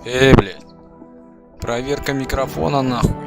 Блядь. Проверка микрофона, нахуй.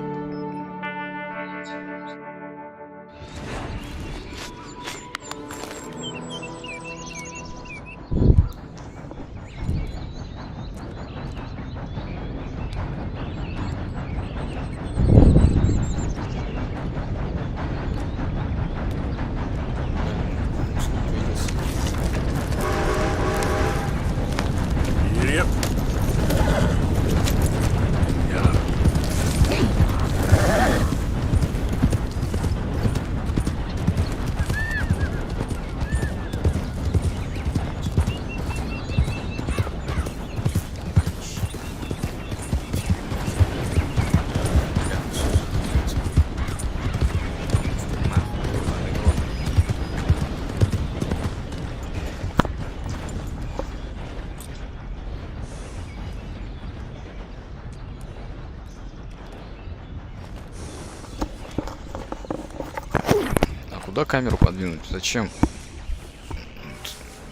Куда камеру подвинуть? Зачем?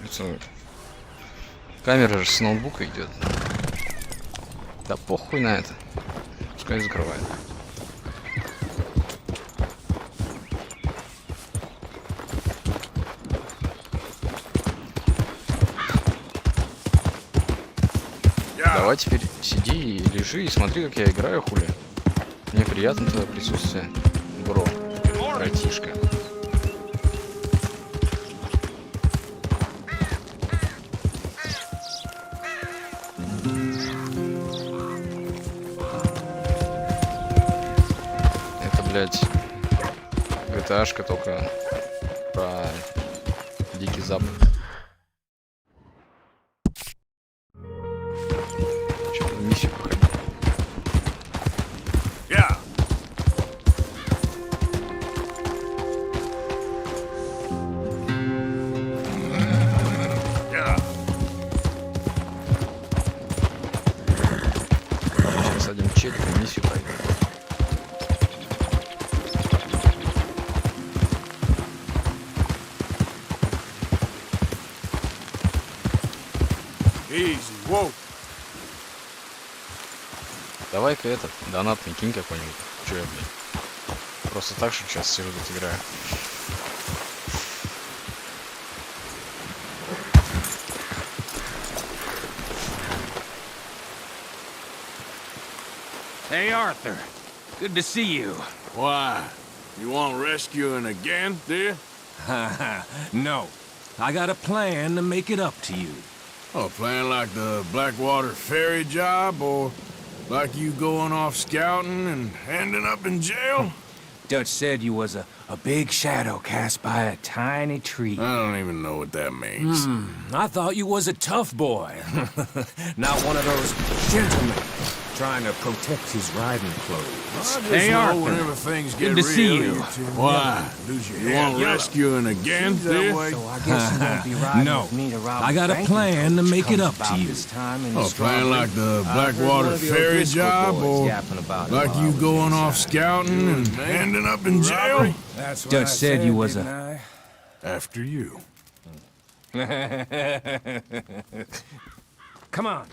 Это... Камера же с ноутбука идет. Да похуй на это. Пускай закрывает. Давай теперь сиди и лежи и смотри, как я играю, хули. Мне приятно твое присутствие, бро, братишка. Блять, GTA-шка только про Дикий Запад. Что-то в миссию походил. Сейчас один челик в миссию пойдет. Давай-ка этот донатный кинь какой-нибудь. Че я, блин? Просто так, что сейчас сижу тут играю. Hey, Arthur. Good to see you. Why? You want rescuing again, dear? No. I got a plan to make it up to you. Oh, plan like the Blackwater ferry job, or like you going off scouting and ending up in jail? Dutch said you was a big shadow cast by a tiny tree. I don't even know what that means. I thought you was a tough boy. Not one of those gentlemen trying to protect his riding clothes. Hey, Arthur. Whenever things get Good to see you. Why? You want rescuing again, dear? So I guess you won't be riding with me to rob I got a plan to make it up to you. Oh, plan like the Blackwater ferry job, or like you going off scouting and ending up in jail? Dutch said you was a... After you. Come on.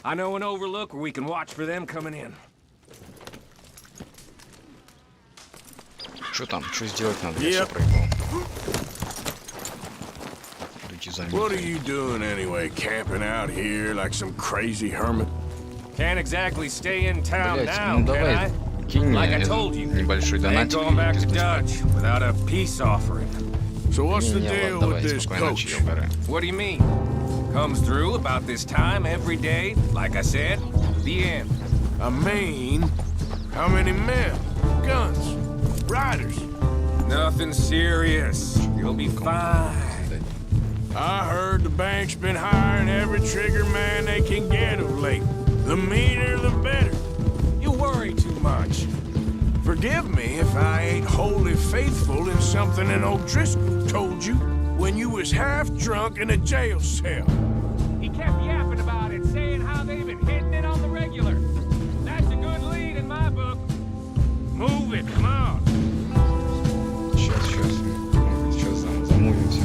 I know an overlook where we can watch for them coming in. Что там? Что сделать надо? Я все проебал. What are you doing anyway, camping out here like some crazy hermit? Can't exactly stay in town Блять, now, ну can давай, I? кинь мне Like I told you, небольшой ain't донатик. going back to Dutch without a peace offering. So what's the deal with this coach? What do you mean? Comes through about this time every day, like I said, the end. I mean, how many men, guns, riders? Nothing serious. You'll be fine. I heard the bank's been hiring every trigger man they can get of late. The meaner, the better. You worry too much. Forgive me if I ain't wholly faithful in something an O'Driscoll told you when you was half drunk in a jail cell. He kept yapping about it, saying how they've been hitting it on the regular. That's a good lead in my book. Move it, come on. Сейчас замулимся.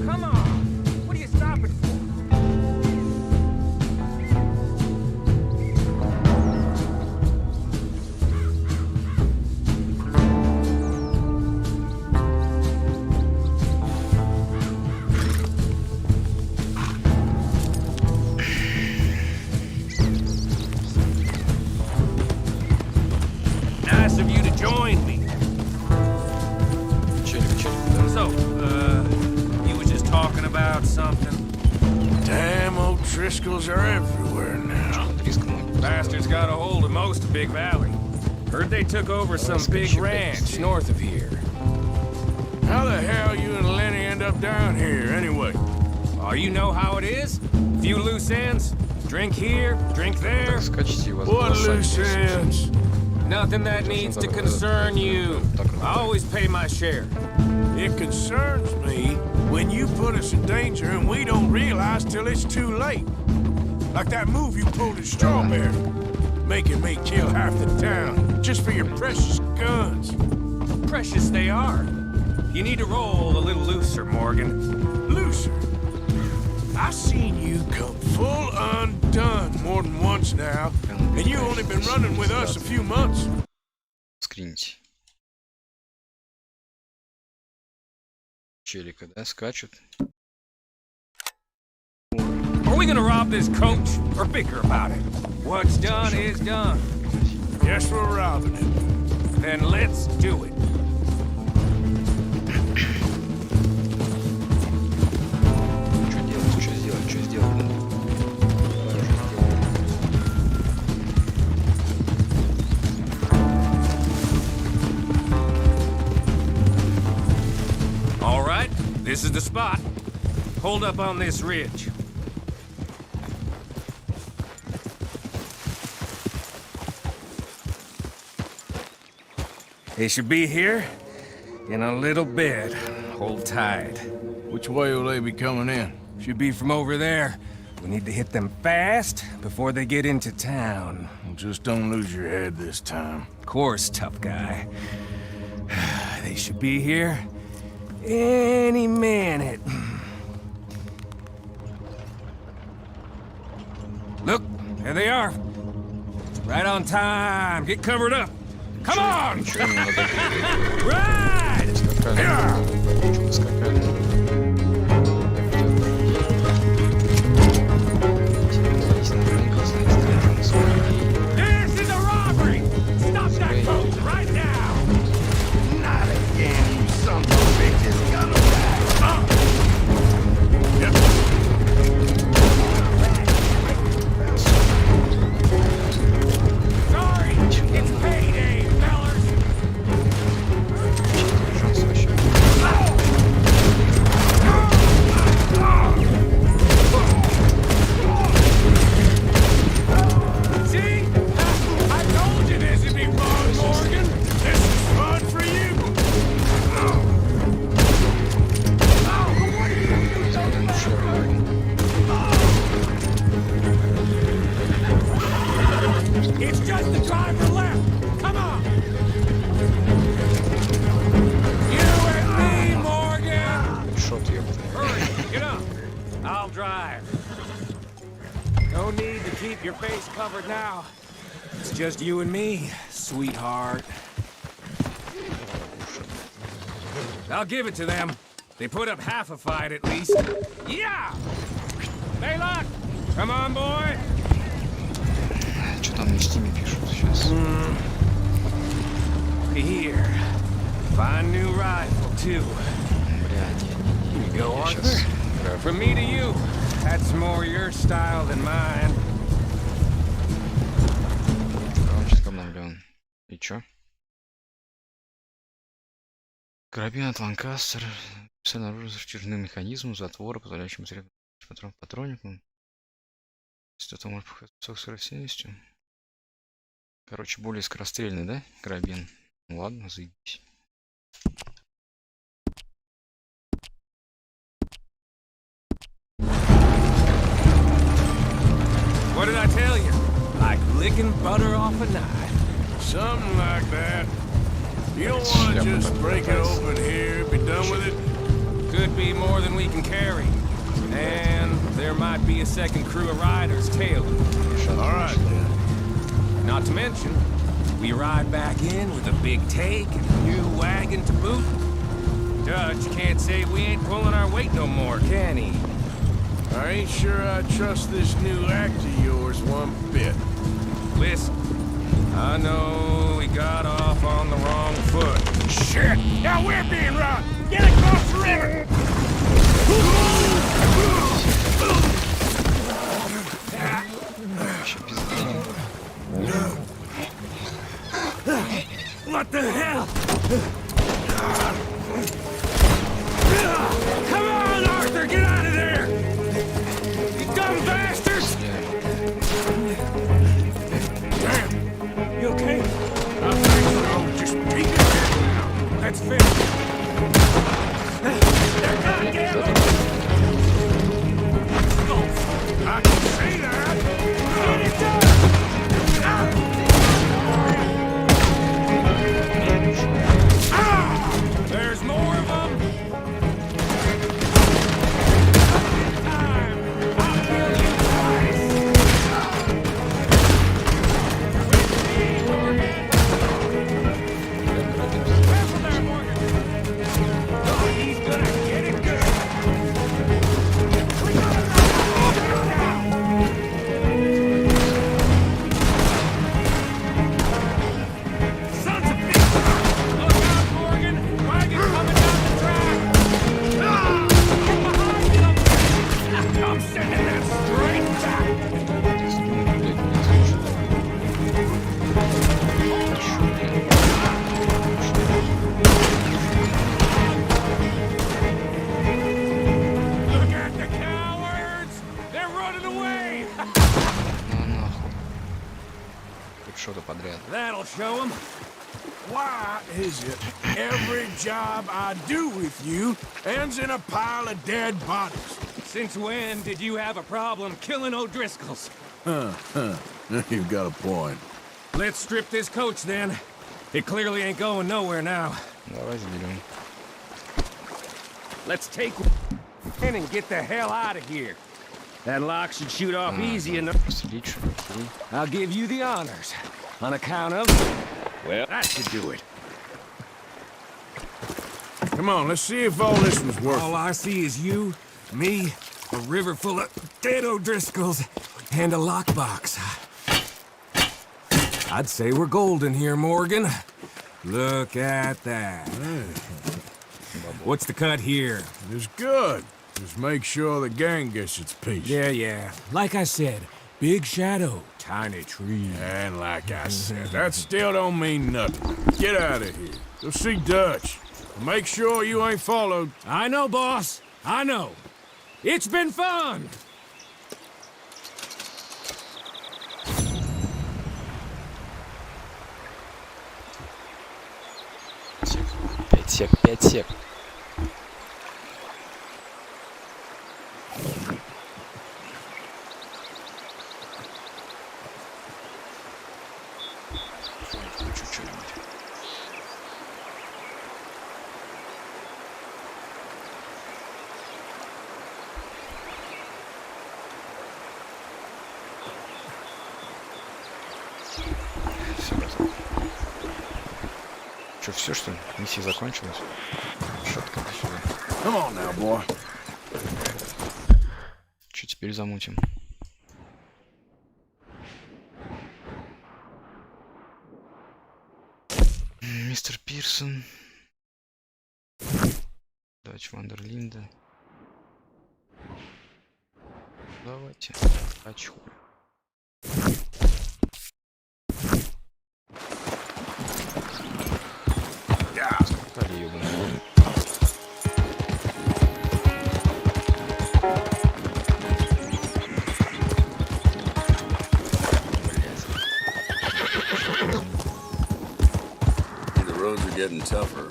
Come on. What are you stopping for? Nice of you to join me. Челик. So, you was just talking about something? Damn O'Driscolls are everywhere now. Bastards got a hold of most of Big Valley. Heard they took over some big ranch north of here. How the hell you and Lenny end up down here, anyway? Oh, you know how it is? Few loose ends. Drink here, drink there. Скачите его. What loose ends? Nothing that needs to concern you. I always pay my share. It concerns me when you put us in danger and we don't realize till it's too late. Like that move you pulled at Strawberry, making me kill half the town just for your precious guns. Precious they are. You need to roll a little looser, Morgan. Looser? I seen you come full undone more than once now, and you only been running with us a few months. Скриньте. Челика, да, скачут. Are we gonna rob this coach or bicker about it? What's done is done. Yes, we're robbing it. Then let's do it. Что сделать? All right, this is the spot. Hold up on this ridge. They should be here in a little bit. Hold tight. Which way will they be coming in? Should be from over there. We need to hit them fast before they get into town. Just don't lose your head this time. Of course, tough guy. They should be here any minute. Look, there they are. Right on time. Get covered up. Come on! Ride! This is a robbery! Stop that boat right now! Not again, you son of a bitch. Gonna die. Sorry, it's payday, fellas! See? I told you this would be fun, Morgan! This is fun for you. It's just the driver left! Come on! You and me, Morgan! Шот, ёпта. Hurry, get up. I'll drive. No need to keep your face covered now. It's just you and me, sweetheart. I'll give it to them. They put up half a fight at least. Yeah! Baylock! Come on, boy! Что там на стиме пишут сейчас? Here. Fine new rifle, too. Бля, не, Go, я Arthur. сейчас... From me to you. That's more your style than mine. Он сейчас обновлен. И чё? Карабин от Ланкастер. Все наружу рычажным механизмом затвора, позволяющим патрон в патронику. Если это может показать высокой скорости. Короче, более скорострельный, да? Карабин. Ну, ладно, заебись. What did I tell you? Like licking butter off a knife. Something like that. You don't want to just break it open here, be done with it? Could be more than we can carry. And there might be a second crew of riders tailing. All right, then. Not to mention, we ride back in with a big take and a new wagon to boot. Dutch can't say we ain't pulling our weight no more, can he? I ain't sure I trust this new act of yours one bit. Listen, I know we got off on the wrong foot. Shit! Now we're being robbed! Get across the river! What the hell? Come on, Arthur, get out of there! You dumb bastards! Damn! You okay? I think so. Just take it down. Let's finish. They're goddamn! I can see that! Get it done! There's more of them! I'll kill you twice! Careful there, Morgan! Oh, he's gonna get it good! We gotta go now! Sons of bitches! Look out, Morgan! Wagon's coming down the track! Ah! Get behind them! I'm sending that straight back! Look at the cowards! They're running away! Ну нахуй. Тут что-то подряд. That'll show them. Why is it every job I do with you ends in a pile of dead bodies? Since when did you have a problem killing O'Driscolls? You've got a point. Let's strip this coach then. It clearly ain't going nowhere now. Давай заберем. Let's take in and get the hell out of here. That lock should shoot off easy enough. Пострелить, что ли? I'll give you the honors. On account of... Well, that should do it. Come on, let's see if all this was worth it. All I see is you, me, a river full of dead O'Driscolls, and a lockbox. I'd say we're golden here, Morgan. Look at that. What's the cut here? It's good. Just make sure the gang gets its piece. Yeah. Like I said, big shadow, tiny tree. And like I said, that still don't mean nothing. Get out of here. Go see Dutch. Make sure you ain't followed. I know, boss. I know. It's been fun. Пять сек. Что, все, что ли? Миссия закончилась? Шотка сюда. Come on now, boy. Что теперь замутим? Мистер Пирсон. Дач Вандерлинда. Давайте. Дач. roads are getting tougher.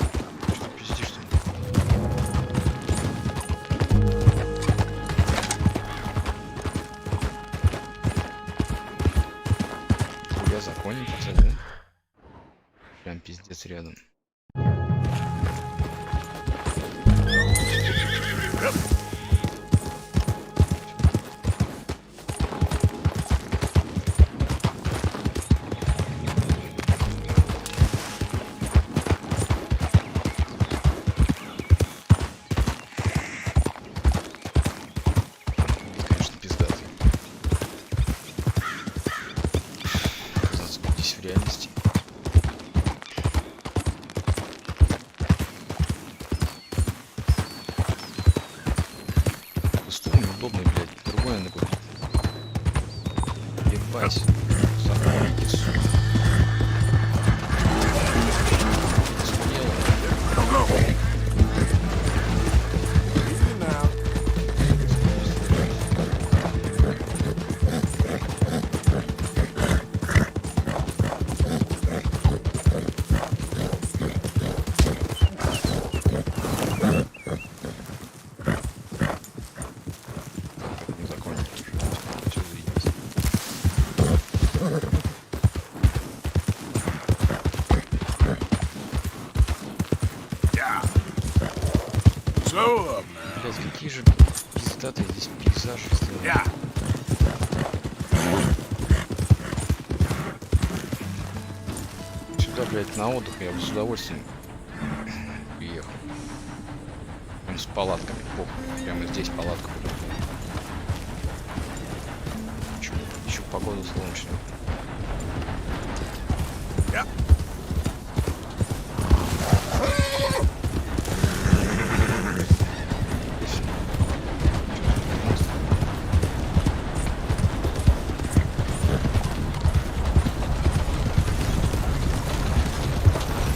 Что пиздишь-то? Я законник, кстати, да? Прям пиздец рядом. Конечно, пиздатый. Здесь в реальности. Стул неудобный, блядь. Другой надо купить. Ебать. Собаки, сука. Смело. Easy now. Не закончил. Чё заебись. Slow up now. Блядь, какие же пиздатые здесь пейзажи сделаны. Yeah. Сюда, блядь, на отдых я бы с удовольствием приехал. Прям с палатками, похуй. Прямо здесь палатку. Еще погода солнечная. Yeah.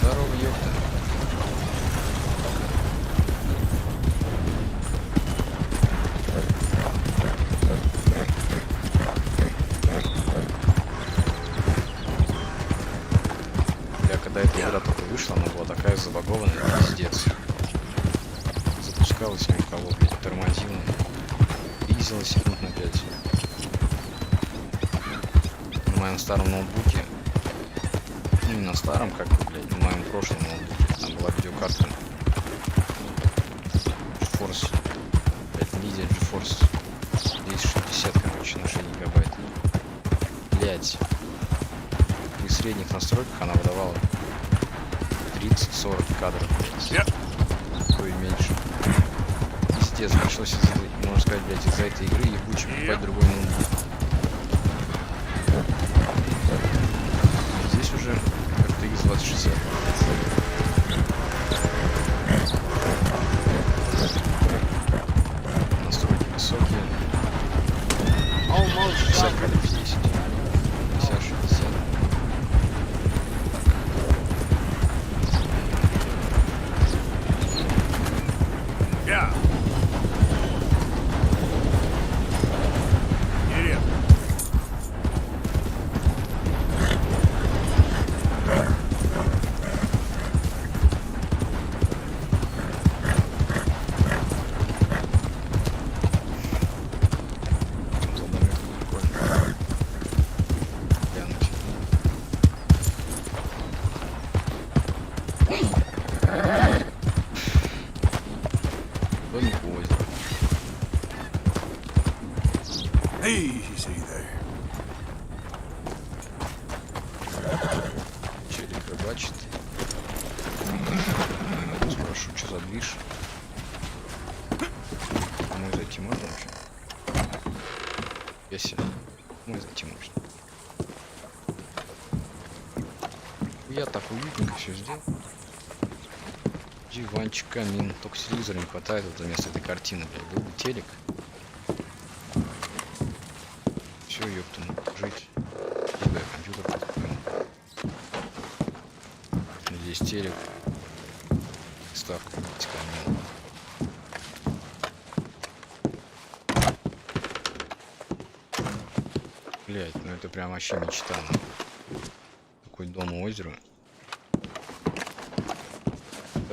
Здорово, ёпта. Когда эта игра только вышла, она была такая забагованная, пиздец. Запускалась ни у кого, блядь, тормозила. Пиздила секунд на 5. На моем старом ноутбуке, ну не на старом, как бы, блядь, на моем прошлом ноутбуке, там была видеокарта. Geforce, блядь, Nvidia Geforce. 260, короче, на 6 гигабайт. Блядь. При средних настройках она выдавала 30-40 кадров, блядь. То и меньше. Пиздец, пришлось, можно сказать, блядь, из-за этой игры ебучий покупать другой ноутбук. А здесь уже RTX 2060. Настройки высокие. 60 кадров здесь. 50-60. Yeah. Get in. Easy there. Челик рыбачит. Спрошу, что за движ? Домой зайти можно вообще? Если домой зайти можно. Я так уютненько все сделал. Диванчик, камин. Только телевизора не хватает вот вместо этой картины, блядь. Был бы телек. Все, ёпту, жить. Да, компьютер купил. Здесь телек. Ставка, камин. Блять, ну это прям вообще мечта. Такой дом у озера.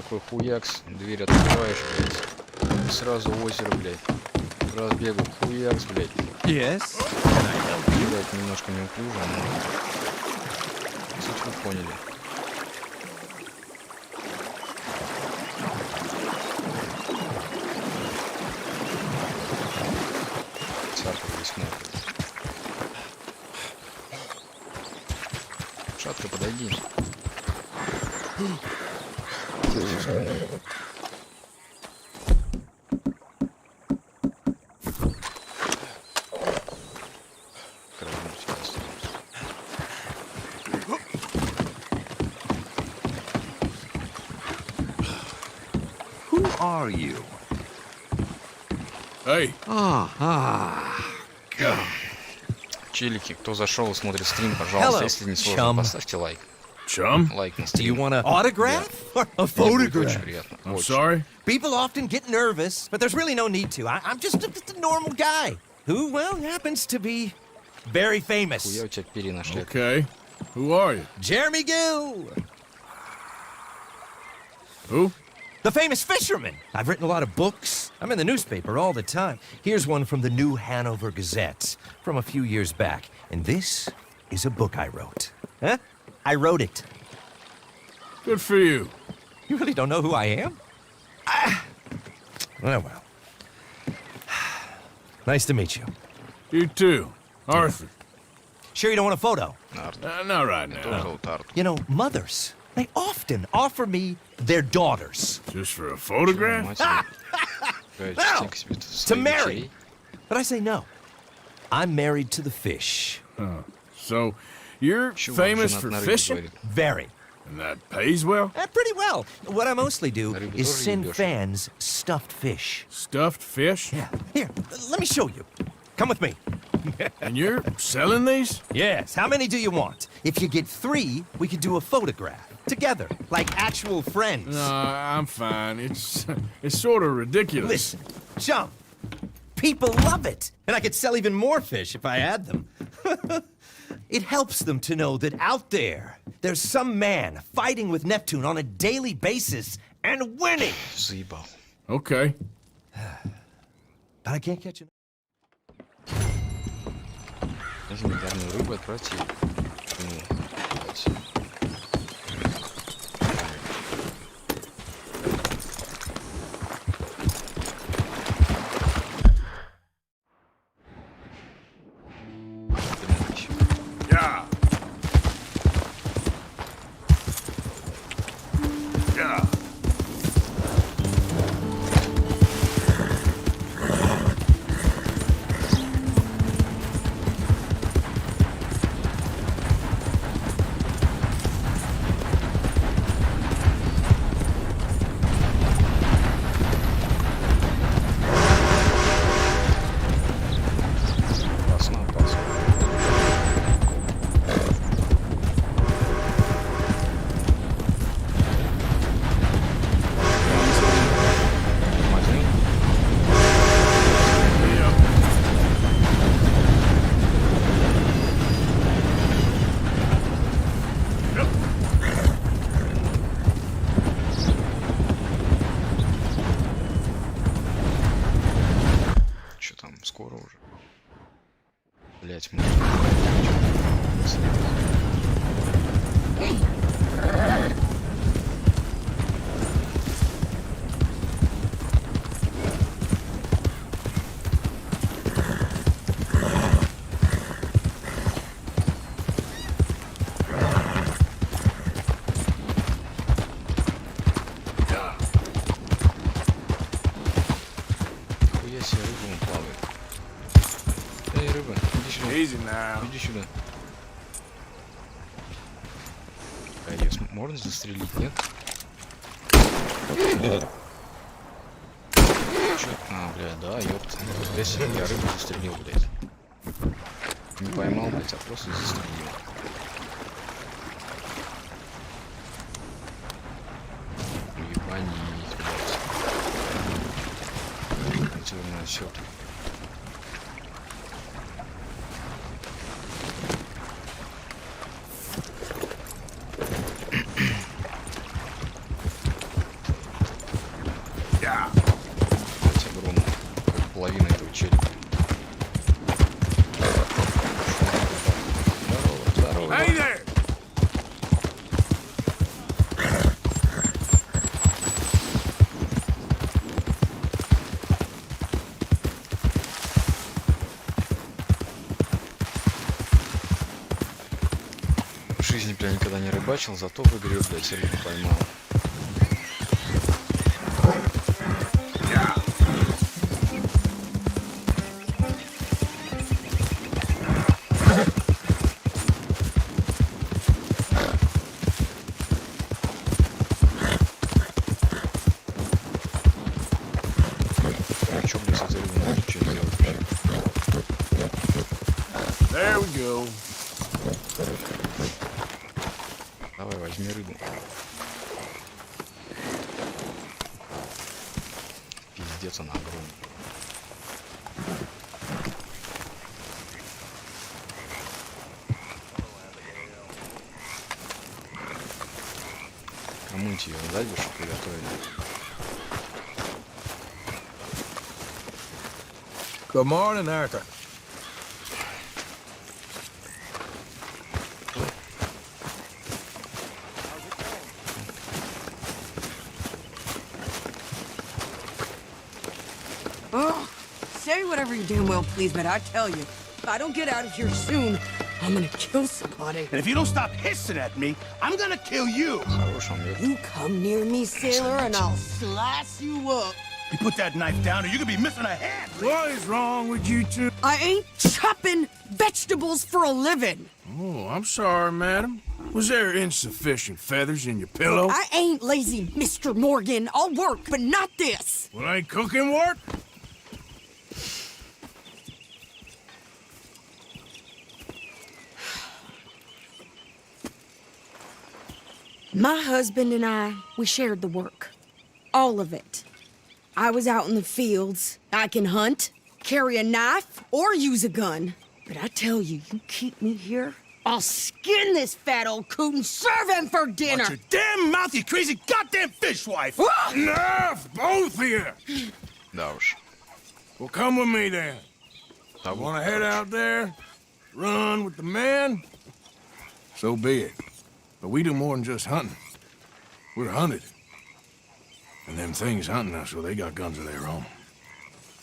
такой хуякс, дверь открываешь, блядь. И сразу озеро, блядь. Разбегу, хуякс, блядь. Yes. Блядь, немножко неуклюже, но... Суть вы поняли. Царка здесь много. Шатка, подойди. Who are you? Hey, Челики, кто зашел и смотрит стрим, пожалуйста, Hello, если не сложно, chum. поставьте лайк. chum? Лайк на Do you стрим. want an autograph or a Мне будет очень photograph? приятно. I'm Очень. sorry. People often get nervous, but there's really no need to. I'm just a normal guy who, well, happens to be very famous. Хуя у тебя перья на шляпе. Okay. Who are you? Jeremy Gill, Who? the famous fisherman. I've written a lot of books. I'm in the newspaper all the time. Here's one from the New Hanover Gazette from a few years back. And this is a book I wrote. Huh? I wrote it. Good for you. You really don't know who I am? Well. Nice to meet you. You too. Arthur. Sure you don't want a photo? Not right Тоже now. зовут Артур. You know, mothers, they often offer me their daughters. Just for a photograph? Мать его. Какая частенька себе тут To своих marry. дочерей. But I say no. I'm married to the fish. So, you're Чувак famous женат for на рыбе, fishing? говорит. Very. And that pays well? Pretty well. What I mostly do На рыбу is тоже send ебёшь? fans stuffed fish. Stuffed fish? Yeah. Here, let me show you. Come with me. And you're selling these? Yes. How many do you want? If you get 3, we could do a photograph. Together. Like actual friends. No, I'm fine. It's sort of ridiculous. Listen, chum. People love it. And I could sell even more fish if I had them. It helps them to know that out there, there's some man fighting with Neptune on a daily basis and winning. Заебал. Okay. But I can't catch it. Легендарную рыбу отправьте ему. Блядь. Блядь. Yeah. Yeah. Опасно, опасно. Один. Чё там, скоро уже? Блять, мы... Хуя себе, рыба вон плавает. Эй, рыба, иди сюда. Easy now. Иди сюда. А её можно застрелить, нет? Чё? А, блядь, да, ёпта. Если бы я рыбу застрелил, блядь. Не поймал, блядь, а просто застрелил. Ебанись, блядь. Наверное, всё. порыбачил, зато в игре, блядь, рыбу поймал. There we go. Давай, возьми рыбу. Пиздец, она огромная. Кому-нибудь ее дать бы, чтобы приготовили. Good morning, Arthur. Oh, say whatever you damn well please, but I tell you, if I don't get out of here soon, I'm gonna kill somebody. And if you don't stop hissing at me, I'm gonna kill you. Хорош, он её. You come near me, sailor, and I'll slice you up. You put that knife down or you're gonna be missing a hand. What is wrong with you two? I ain't chopping vegetables for a living. Oh, I'm sorry, madam. Was there insufficient feathers in your pillow? I ain't lazy, Mr. Morgan. I'll work, but not this. Well, ain't cooking work? My husband and I, we shared the work. All of it. I was out in the fields. I can hunt, carry a knife, or use a gun. But I tell you, you keep me here, I'll skin this fat old coot and serve him for dinner. Watch your damn mouth, you crazy goddamn fishwife. Enough, both of you. Да уж. Well, come with me then. Да Want to head out there, run with the men? So be it. But we do more than just hunting. We're hunted. And them things hunting us, well, they got guns of their own.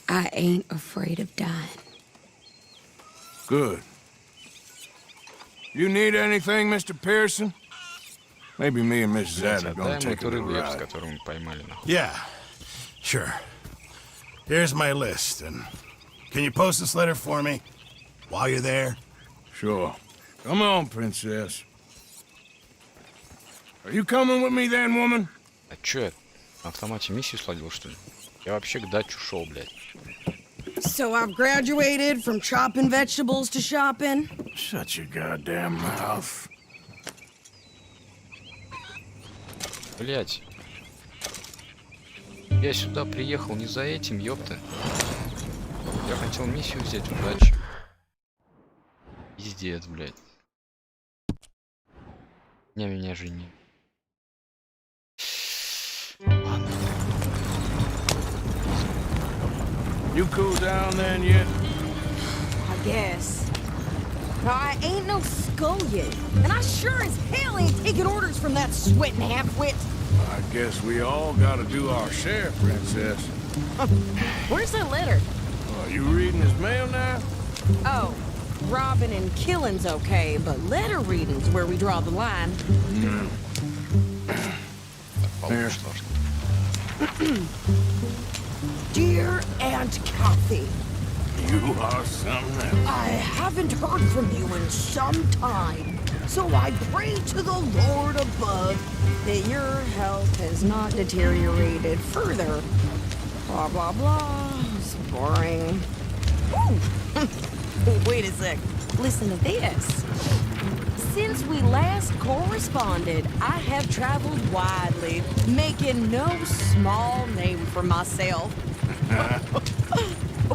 I ain't afraid of dying. Good. You need anything, Mr. Pearson? Maybe me and Mrs. Adler are Дай gonna ему take a эту little рыбу, с ride. которую мы поймали, нахуй. Yeah, sure. Here's my list, and can you post this letter for me while you're there? Sure. Come on, princess. Are you coming with me then, woman? А чё я на автомате миссию сладил, что ли? Я вообще к дачу шел, блядь. So I've graduated from chopping vegetables to shopping. Shut your goddamn mouth. Блядь. Я сюда приехал не за этим, ёпта. Я хотел миссию взять, удачи. Пиздец, блядь. Меня жени. Ладно. You cool down then yet? I guess. I ain't no scullion, and I sure as hell ain't taking orders from that sweating half-wit. I guess we all gotta do our share, princess. Where's that letter? Are you reading his mail now? Oh, robbing and killing's okay, but letter reading's where we draw the line. Получше должно. Dear Aunt Kathy, You are something else. I haven't heard from you in some time, so I pray to the Lord above that your health has not deteriorated further. Blah, blah, blah. It's boring. Ooh. Wait a sec. Listen to this. Since we last corresponded, I have traveled widely, making no small name for myself.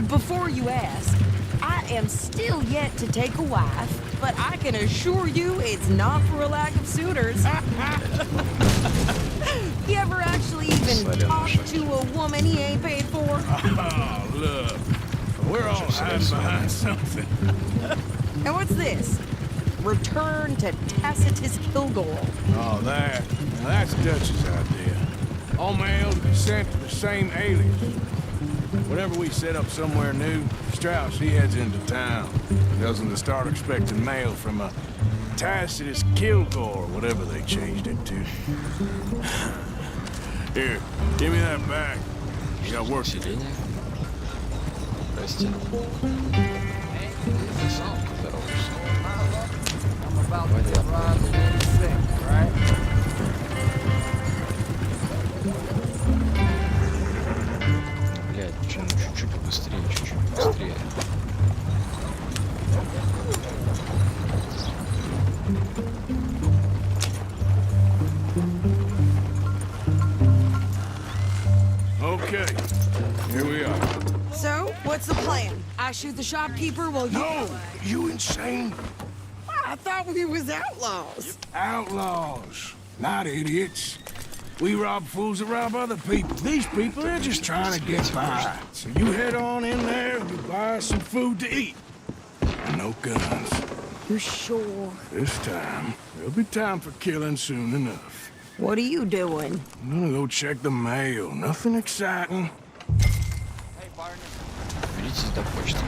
Before you ask, I am still yet to take a wife, but I can assure you it's not for a lack of suitors. You ever actually even talk to a woman he ain't paid for? Oh, look. We're all hiding behind something. And what's this? Return to Tacitus Kilgore. Oh, that's Dutch's idea. All mail to be sent to the same alias. Whenever we set up somewhere new, Strauss, he heads into town. Tells them to start expecting mail from a Tacitus Kilgore, whatever they changed it to. Here, give me that back. You got work to do. Усиление. Здрасте. Сам поздоровался. Блядь, почему чуть-чуть быстрее, чуть-чуть быстрее. Okay, here we are. So, what's the plan? I shoot the shopkeeper while you... No, you insane? I thought we was outlaws. Outlaws, not idiots. We rob fools that rob other people. These people, they're just trying to get by. So you head on in there and you buy some food to eat. And no guns. You're sure? This time, there'll be time for killing soon enough. What are you doing? I'm gonna go check the mail. Nothing exciting. Беритесь до почты.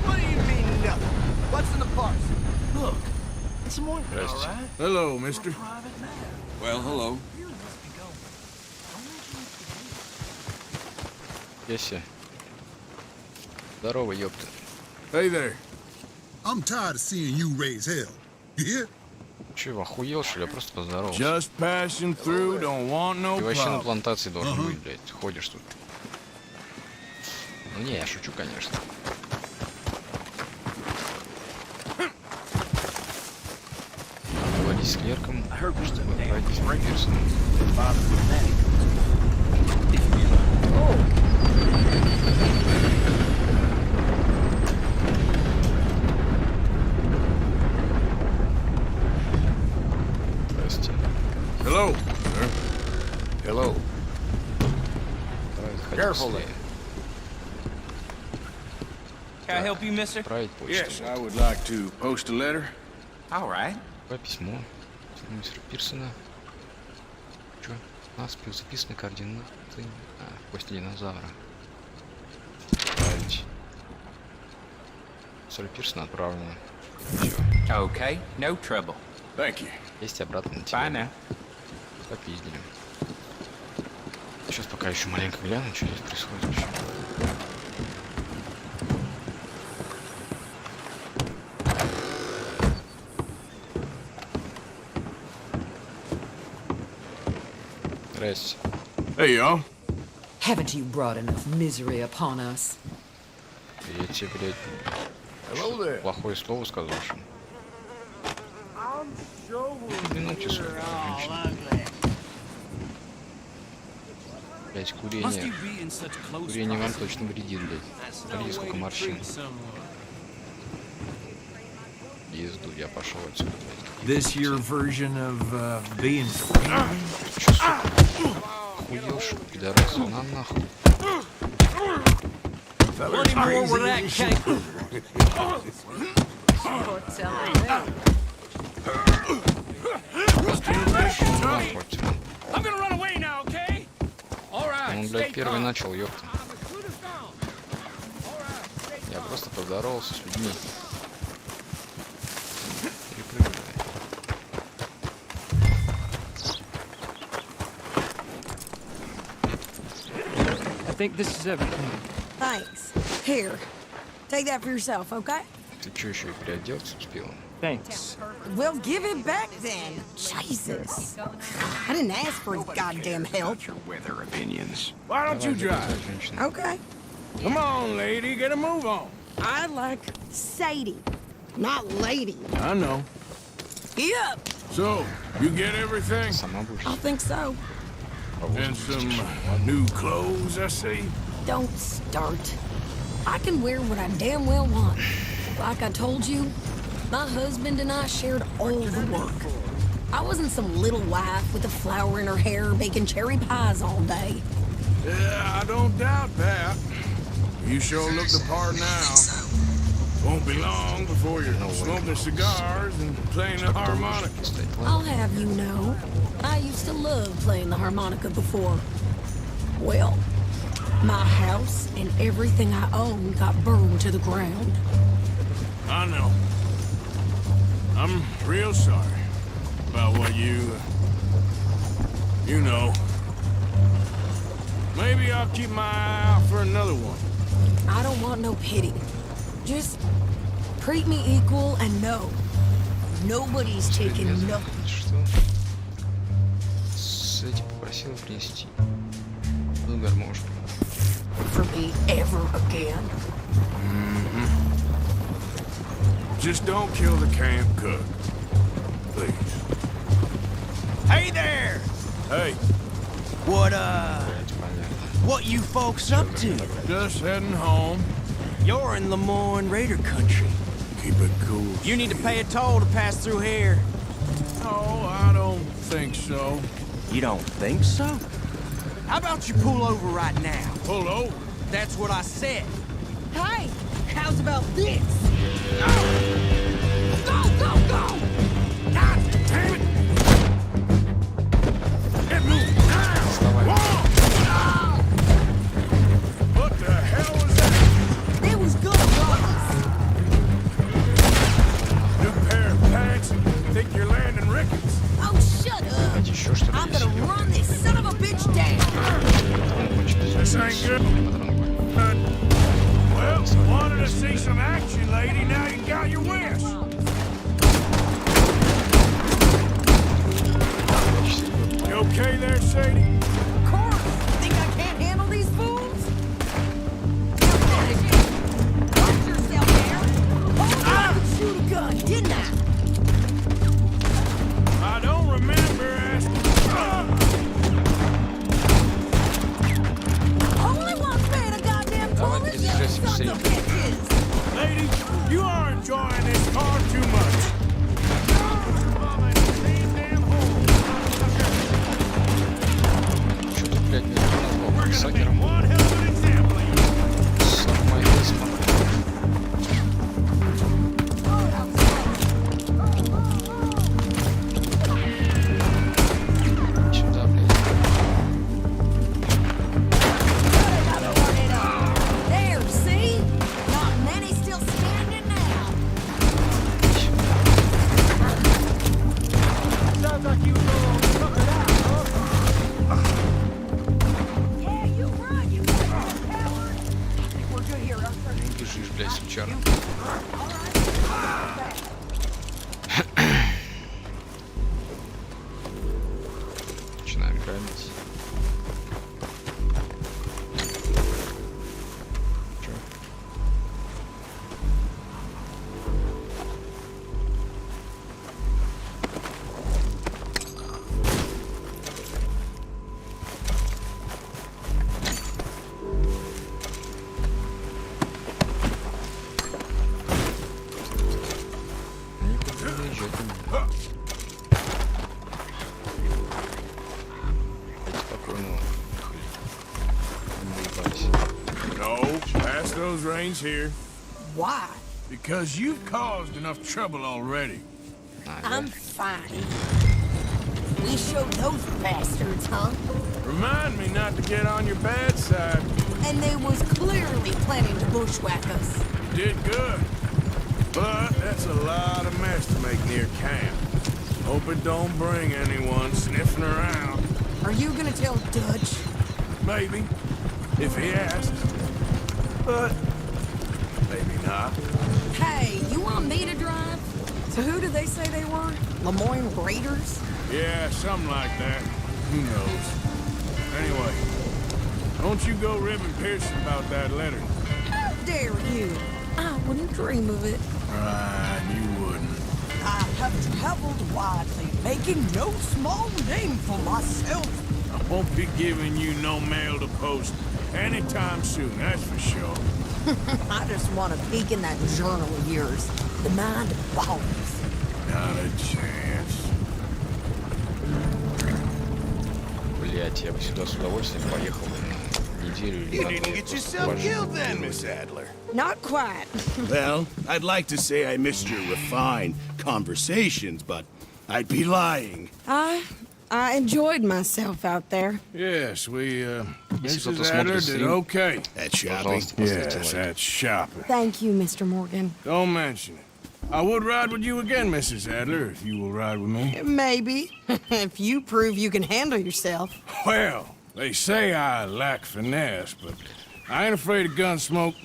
What do you mean, nothing? What's in the parcel? Look, it's more... Здрасте. Hello, mister. Well, hello. Еся. Здорово, ёпта. Hey there. I'm tired of seeing you raise hell. You hear? Че, охуел, что ли? Я просто поздоровался. Just passing through, don't want no Ты вообще на problem. плантации должен быть, блядь. Ходишь тут. Ну не, я шучу, конечно. Говори с клерком, чтобы отправить Пирсона. Здрасте. Hello, sir. Hello. Давай, заходи быстрее. Can I help you, mister? Отправить почту. Yes, I would like to post a letter. All right. Какое письмо? Мистера Пирсона. Чё? У нас записаны координаты. Кости динозавра. Отправить. Мистера Пирсона отправлено. Всё. Okay, no trouble. Thank you. Есть обратно на Bye тебя. now. Попиздили. Сейчас пока еще маленько гляну, что здесь происходит вообще. Здрасте. Hey, y'all. Haven't you brought enough misery upon us? Я тебе, блядь, Hello there. плохое слово сказал, что? Минуте, женщина. Блять, курение. Курение вам точно вредит, блядь. Смотрите, сколько морщин. Езду, я пошел отсюда, блядь. This your version of being... Че, сука? Охуел, шо, пидорас, на нахуй. Plenty more where that came. Нахуй. I'm gonna run away now, okay? All right. Он, блядь, первый начал, ёпта. Я просто поздоровался с людьми. Перепрыгивай. I think this is everything. Thanks. Here, take that for yourself, okay? Ты чё, еще и переоделся успел? Thanks. Well, give it back then. Jesus. I didn't ask for his goddamn help. Weather opinions. Why don't you drive? Женщина. Okay. Come on, lady, get a move on. I like Sadie, not lady. I know. Yep, So, you get everything? Сама будешь. I think so. And some new clothes, I see. Don't start. I can wear what I damn well want. Like I told you, my husband and I shared all the work. I wasn't some little wife with a flower in her hair baking cherry pies all day. Yeah, I don't doubt that. You sure look the part now. Won't be long before you're smoking cigars and playing the harmonica. I'll have you know, I used to love playing the harmonica before. Well, my house and everything I own got burned to the ground. I know. I'm real sorry about what you know. Maybe I'll keep my eye out for another one. I don't want no pity. Just treat me equal and know nobody's taking nothing. Что? С этим попросил принести. Ну, гармошку. For me ever again. Just don't kill the camp cook. Please. Hey there! Hey, What you folks up to? just heading home. You're in Lemoyne Raider country. Keep it cool. You need to pay a toll to pass through here. No, I don't think so. You don't think so? How about you pull over right now? Pull over. That's what I said. Hey, how's about this? Go, go, go! God damn it! Get moving now! Whoa! What the hell was that? It was good, guys. New pair of pants? Think you're landing rickets? Oh, shut up. Еще что-то I'm есть. gonna run this son of a bitch down. This ain't good. Well, wanted to see some action, lady. Now you got your wish. You okay there, Sadie? Of course. Think I can't handle these fools? Watch yourself there. Oh, I could shoot a gun, didn't I? I don't remember asking. Only one man a goddamn tourist. You sons of bitches. Lady, you are enjoying this far too much. Что-то, блядь, не назвал. С хакером. One hell of an example. Самое смотрю. Сюда, блядь. There, see? Not many still standing now. Sounds like you took it out, huh? Yeah, you run, you fucking coward. I think we're good here, Arthur. Бежишь, блядь, сучара. All right. Начинаем грабить. Чё? Никуда не езжать не буду. Спокойно. Не ебались. No, pass those reins here. Why? Because you've caused enough trouble already. I'm fine. We showed those bastards, huh? Remind me not to get on your bad side. And they was clearly planning to bushwhack us. You did good. But that's a lot of mess to make near camp. Hope it don't bring anyone sniffing around. Are you gonna tell Dutch? Maybe, if he asks. But maybe not. Hey, you want me to drive? So who did they say they were? Lemoyne Raiders? Yeah, something like that. Who knows? Anyway, don't you go ribbing Pearson about that letter. How dare you? I wouldn't dream of it. Right, you wouldn't. I have traveled widely, making no small name for myself. I won't be giving you no mail to post anytime soon, that's for sure. I just want to peek in that journal of yours. The mind boggles. Not a chance. Блять, я бы сюда с удовольствием поехал. неделю или You на didn't две. get Просто yourself пожил, killed then, делаю. Miss Adler. Not quite. Well, I'd like to say I missed your refined conversations, but I'd be lying. I enjoyed myself out there. Yes, Если Mrs. кто-то Adler смотрит did стрим, okay. At shopping. пожалуйста, поставьте Yes, лайк. that's shopping. Thank you, Mr. Morgan. Don't mention it. I would ride with you again, Mrs. Adler, if you will ride with me. Maybe. If you prove you can handle yourself. Well, they say I lack finesse, but I ain't afraid of gun smoke.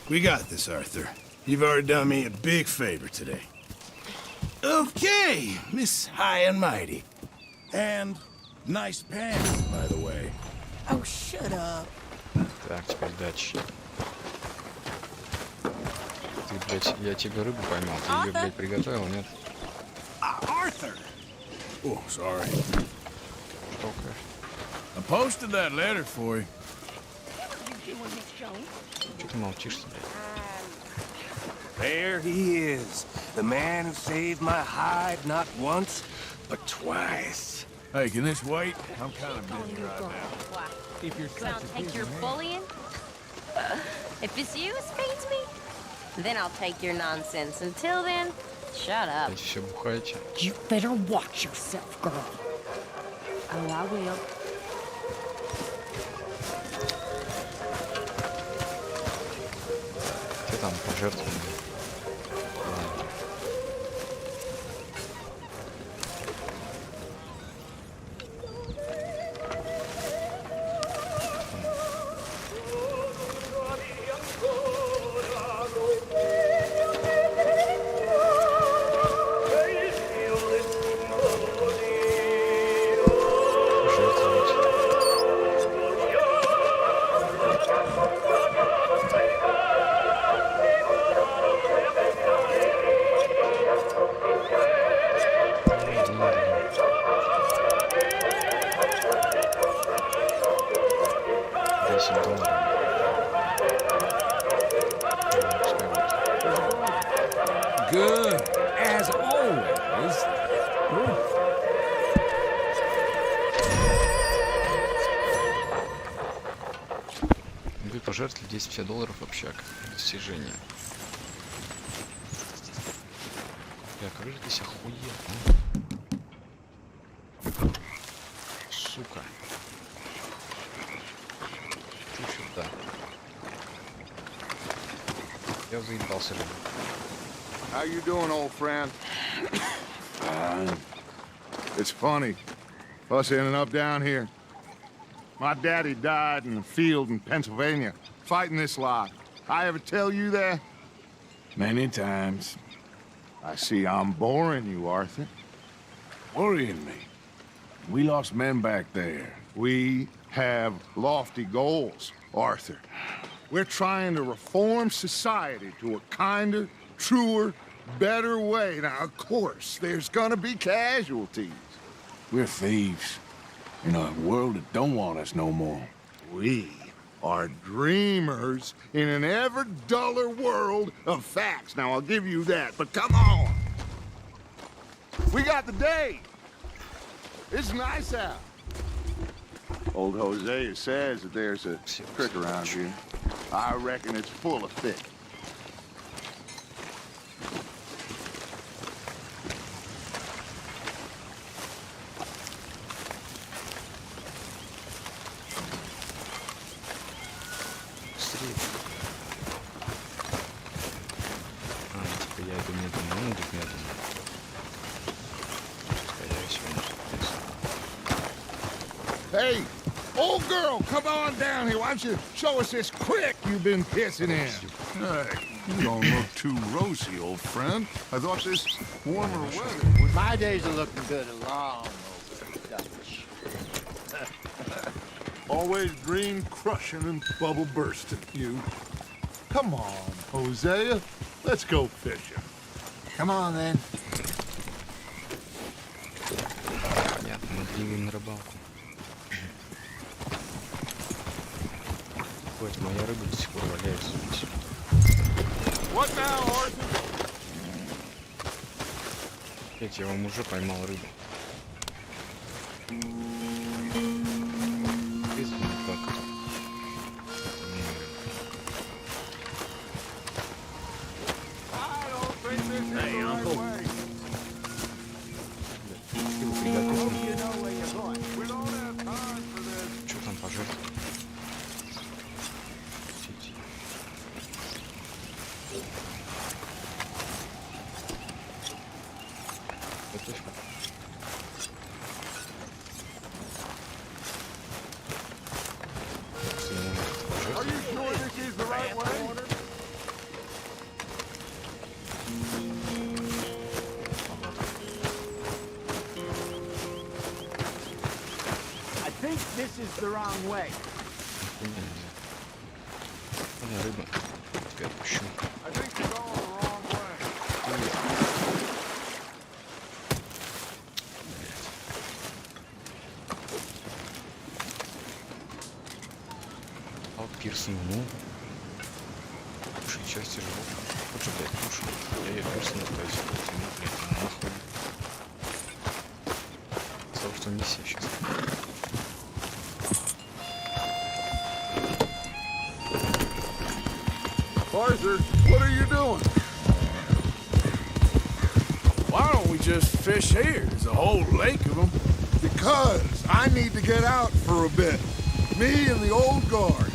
We got this, Arthur. You've already done me a big favor today. Okay, Miss High and Mighty. And nice pants, by the way. Oh, shut up. Так, теперь дальше. Ты, блядь, я тебе рыбу поймал. Ты ее, блядь, приготовил, нет? Arthur! Oh, sorry. Только. I posted that letter for you. Что ты молчишь-то, блядь? There he is, the man who saved my hide not once, but twice. Hey, can this wait? I'm kind of busy right now. If you're I'll take your bullying. If it's you who speeds me, then I'll take your nonsense. Until then, shut up. Блядь, все бухаете. You better watch yourself, girl. Oh, I will. Ты там пожертвовал. Ладно. Good, as always. Вы пожертвовали $250 общак. Достижение. Бля, как же здесь охуенно. Сука. Ты сюда. Я заебался. How you doing, old friend? It's funny. Us ending up down here. My daddy died in the field in Pennsylvania, fighting this lot. I ever tell you that? Many times. I see I'm boring you, Arthur. Worrying me. We lost men back there. We have lofty goals, Arthur. We're trying to reform society to a kinder, truer, better way. Now, of course, there's gonna be casualties. We're thieves. In a world that don't want us no more. We are dreamers in an ever duller world of facts. Now, I'll give you that, but come on. We got the day. It's nice out. Old Hosea says that there's a creek around here. I reckon it's full of fish. Быстрее. Типа я иду медленно, он идет медленно. Скорее всего, Hey, old girl, come on down here. Why don't you show us this creek you've been pissing in? Hey, you don't look too rosy, old friend. I thought this warmer weather would... My days are looking good along over Dutch. Always dream crushing and bubble bursting, you. Come on, Hosea. Let's go fishing. Come on, then. понятно, мы двигаем на рыбалку. Хоть моя рыба до сих пор валяется здесь. What now, Arthur? Я вам уже поймал рыбу. Как? the wrong way. Рыба. Тебя отпущу. I think you're going the wrong way. А Пирсон, ну. Слушай, части животных. Лучше, блядь, слушай. Я Пирсона, то есть, ну, блядь, нахуй. Из того, что миссия сейчас. Arthur, what are you doing? Why don't we just fish here? There's a whole lake of them. Because I need to get out for a bit. Me and the old guard.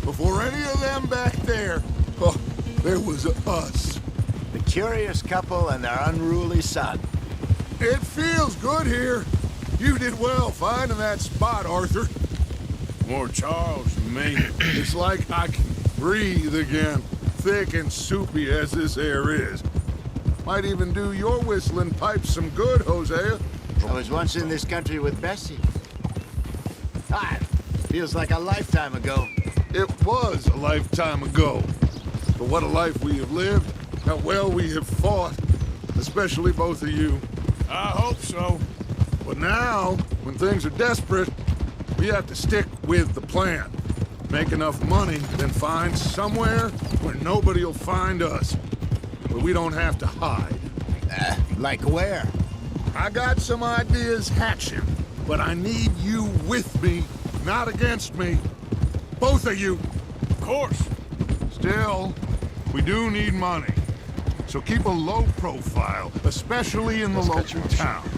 Before any of them back there, oh, there was us. The curious couple and their unruly son. It feels good here. You did well finding that spot, Arthur. More Charles than me. It's like I can breathe again, thick and soupy as this air is. Might even do your whistling pipes some good, Hosea. I was once in this country with Bessie. God, feels like a lifetime ago. It was a lifetime ago. But what a life we have lived, how well we have fought, especially both of you. I hope so. But now, when things are desperate, we have to stick with the plan. Make enough money, then find somewhere where nobody will find us. Where we don't have to hide. Like where? I got some ideas hatching, but I need you with me, not against me. Both of you. Of course. Still, we do need money. So keep a low profile, especially in the local town.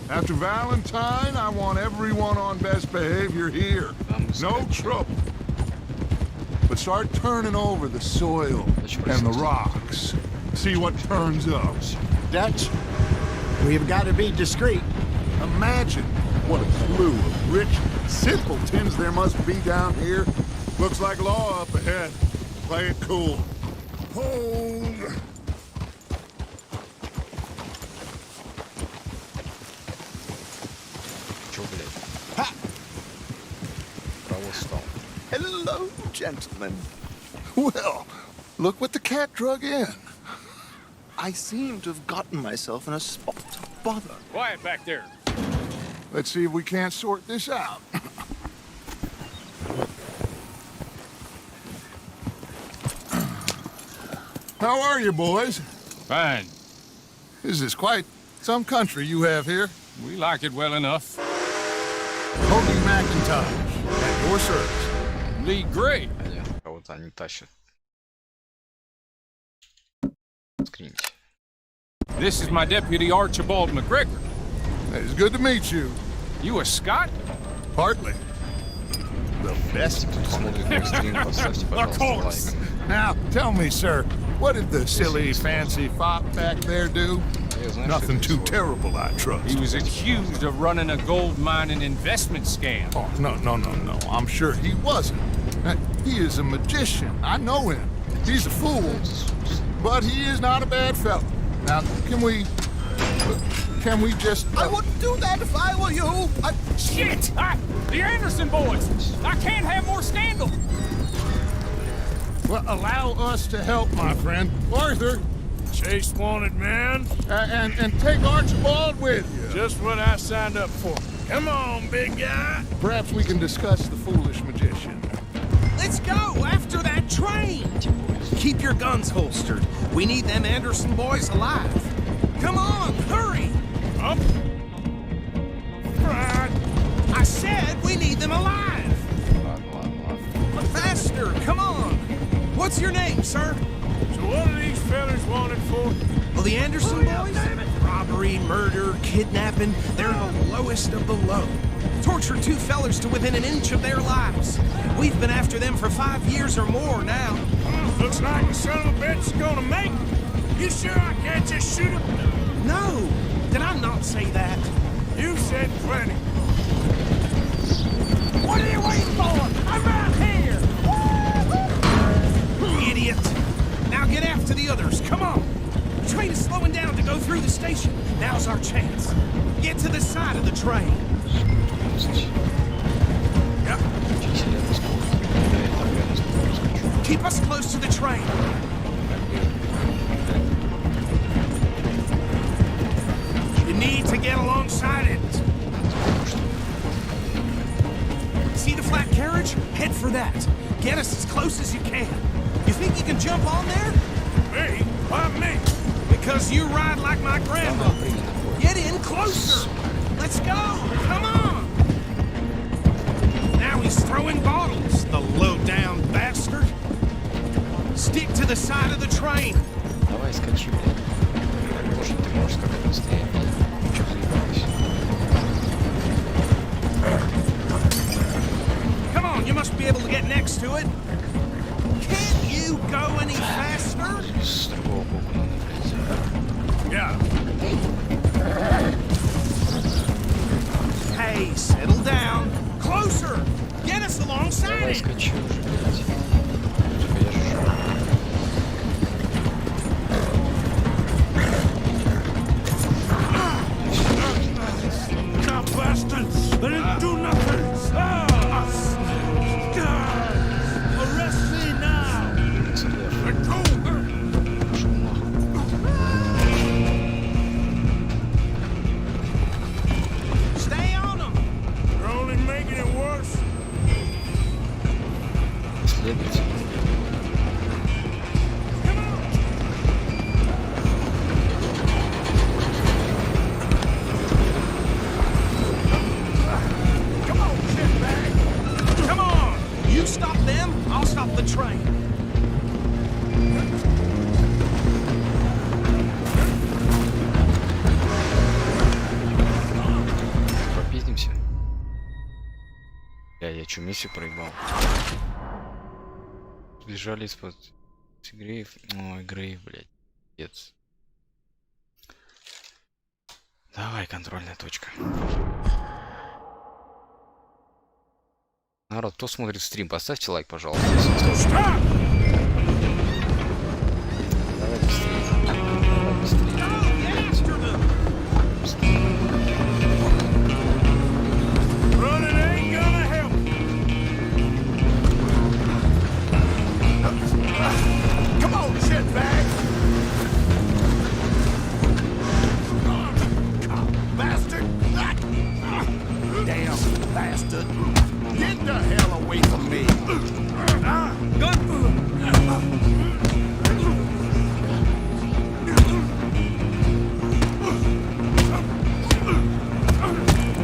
After Valentine, I want everyone on best behavior here. No trouble. But start turning over the soil and the rocks. See what turns up. Dutch, we've got to be discreet. Imagine what a slew of rich simpletons there must be down here. Looks like law up ahead. Play it cool. Hold. Чё, блядь? Ha! Право стал. Hello, gentlemen. Well, look what the cat drug in. I seem to have gotten myself in a spot of bother. Quiet back there. Let's see if we can't sort this out. How are you, boys? Fine. This is quite some country you have here. We like it well enough. Cody McIntosh, at your service. Lee Gray. Кого-то они тащат. Скримите. This is my deputy Archibald McGregor. It's good to meet you. You a Scot? Partly. The best. Смотрит мой стрим, поставьте, пожалуйста, лайк. Now, tell me, sir, what did the silly, fancy fop back there do? Nothing too terrible, I trust. He was accused of running a gold mine and investment scam. Oh, no. I'm sure he wasn't. He is a magician. I know him. He's a fool. But he is not a bad fellow. Now, can we just... I wouldn't do that if I were you. Shit! The Anderson boys! I can't have more scandal! Well, allow us to help, my friend. Arthur! Chase wanted man. And take Archibald with you. Just what I signed up for. Come on, big guy. Perhaps we can discuss the foolish magician. Let's go after that train! Keep your guns holstered. We need them Anderson boys alive. Come on, hurry! Up. Right. I said we need them alive. Faster, come on. What's your name, sir? So what are these fellas wanted for? Well, the Anderson boys? Robbery, murder, kidnapping. They're the lowest of the low. Tortured two fellers to within an inch of their lives. We've been after them for 5 years or more now. Looks like the son of a bitch is gonna make it. You sure I can't just shoot him? No. Did I not say that? You said plenty. What are you waiting for? I'm right here. Idiot. Now get after the others. Come on. The train is slowing down to go through the station. Now's our chance. Get to the side of the train. Keep us close to the train. You need to get alongside it. See the flat carriage? Head for that. Get us as close as you can. You think you can jump on there? Me? Why me? Because you ride like my grandmother. Get in closer. Let's go. Come on. Now he's throwing bottles, the low-down bastard. Stick to the side of the train. Давай скачи, блядь. Может, ты можешь как-то быстрее. Чё заебалась? Come on, you must be able to get next to it. Can't you go any faster? С другого боку надо, блядь. Yeah. Hey, settle down. Closer. Get us alongside Давай it. скачи уже, блядь. Только я же жру. Now, bastard! I didn't do nothing! Arrest me now! Let go! Пошел нахуй. Stay on them! You're only making it worse. Следователь. Come on, shitbag! Come on! You stop them, I'll stop the train. Попиздимся. Бля, я чё, миссию проебал? Сбежали из-под игры. Ой, игры, блядь. Пиздец. Давай, контрольная точка. Народ, кто смотрит стрим, поставьте лайк, пожалуйста. Давай быстрее. Давай быстрее. Running ain't gonna help. Come on, shitbag! Bastard! Damn bastard! Get the hell away from me!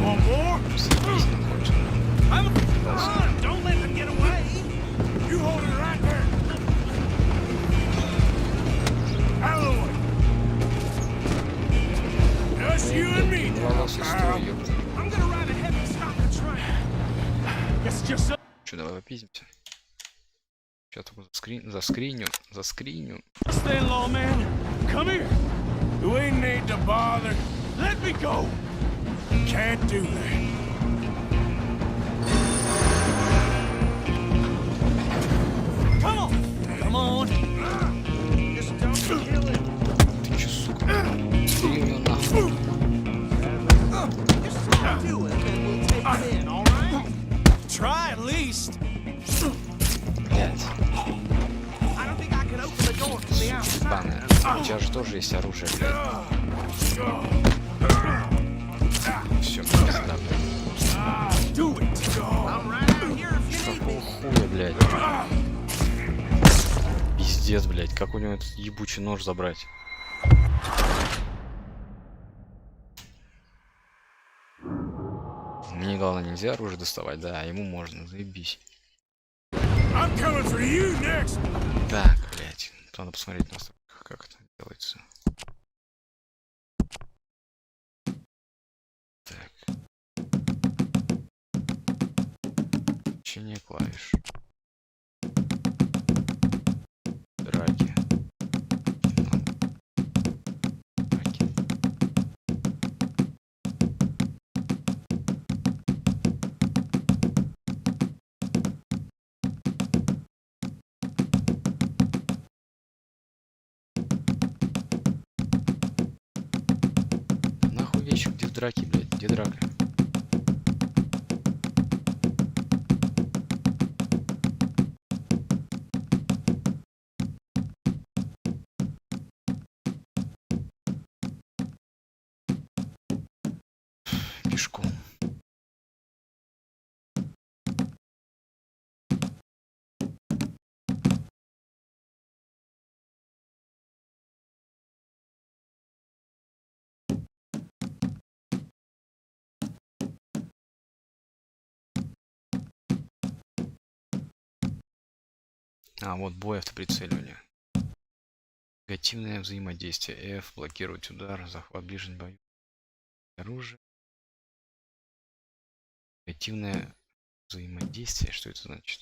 Want more? I'm on! Don't let them get away! You hold it right there! Out of the way! Just you and me now, pal. I'm gonna ride ahead and stop the train. It's just so... Че, давай попиздимся. Сейчас только заскриню. Stay low, man. Come here. We need to bother. Let me go. Can't do that. Come on. Come on. Just don't kill it. Ты че, сука? Скриню нахуй. Just do it, and we'll take it in, all right? Try at least. Блядь. I don't think I can open the door from the outside. Ебаная. У тебя же тоже есть оружие, блядь. Все, пизда, блядь. Do it. I'm right out here if you need me. Какого хуя, блядь? Пиздец, блядь. Как у него этот ебучий нож забрать? Мне главное нельзя оружие доставать, да, а ему можно, заебись. I'm coming for you next. Так, блядь. Надо посмотреть на настройках, как это делается. Так. Значение клавиш. Драки. Драки. Нахуй вещи, где драки, блядь, где драка? книжку. А, вот бой автоприцеливания. Негативное взаимодействие. F. Блокировать удар. Захват ближнего боя. Оружие. Негативное взаимодействие. Что это значит?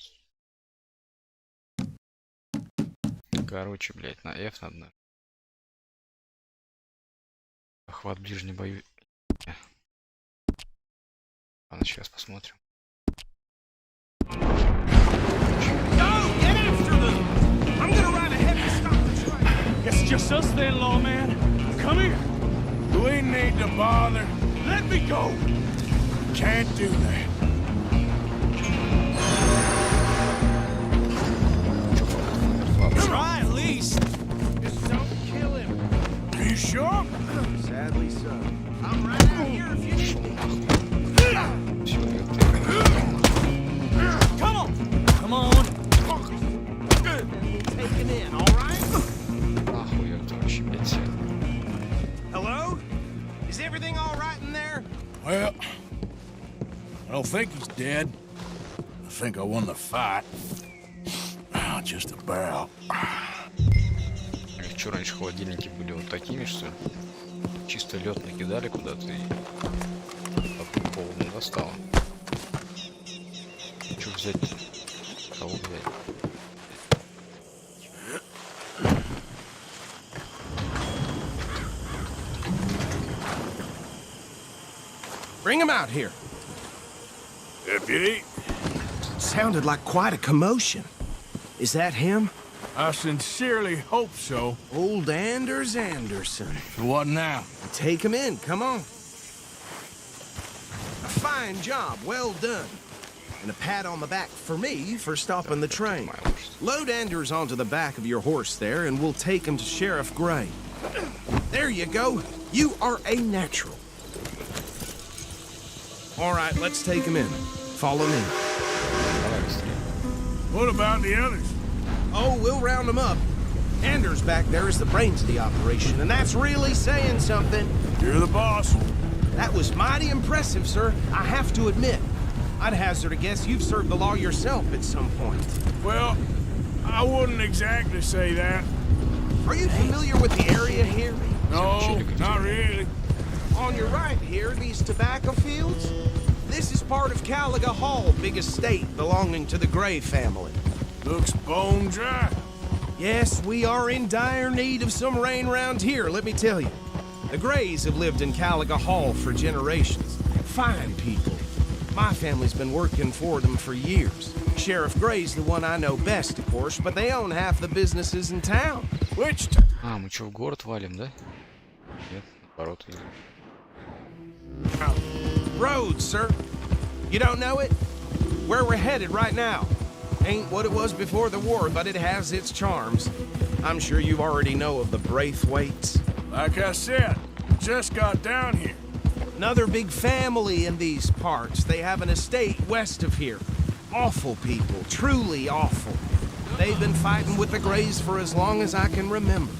Короче, блядь, на F надо. Захват ближнего боя. Ладно, сейчас посмотрим. It's just us then, lawman. Come here. We need to bother. Let me go. Can't do that. Try at least. Just don't kill him. Are you sure? Sadly so. I'm right out here if you need me. Come on. Come on. Taken in, all right? Hello? Is everything all right in there? Well, I don't think he's dead. I think I won the fight. Just about. Что, раньше холодильники были вот такими, что ли? Чисто лед накидали куда-то и потом холодно достало. Что взять? Кого взять? Bring him out here. Deputy? Sounded like quite a commotion. Is that him? I sincerely hope so. Old Anders Anderson. So what now? Take him in, come on. A fine job, well done. And a pat on the back for me for stopping the train. Load Anders onto the back of your horse there, and we'll take him to Sheriff Gray. There you go. You are a natural. All right, let's take him in. Follow me. What about the others? Oh, we'll round them up. Anders back there is the brains of the operation, and that's really saying something. You're the boss. That was mighty impressive, sir. I have to admit. I'd hazard a guess you've served the law yourself at some point. Well, I wouldn't exactly say that. Are you familiar with the area here? No, not really. On your right here, these tobacco fields? This is part of Caliga Hall, big estate belonging to the Gray family. Looks bone dry. Yes, we are in dire need of some rain round here, let me tell you. The Grays have lived in Caliga Hall for generations. Fine people. My family's been working for them for years. Sheriff Gray's the one I know best, of course, but they own half the businesses in town. Which А, мы что, в город валим, да? Нет, наоборот. Roads, sir. You don't know it? Where we're headed right now. Ain't what it was before the war, but it has its charms. I'm sure you already know of the Braithwaites. Like I said, just got down here. Another big family in these parts. They have an estate west of here. Awful people, truly awful. They've been fighting with the Grays for as long as I can remember.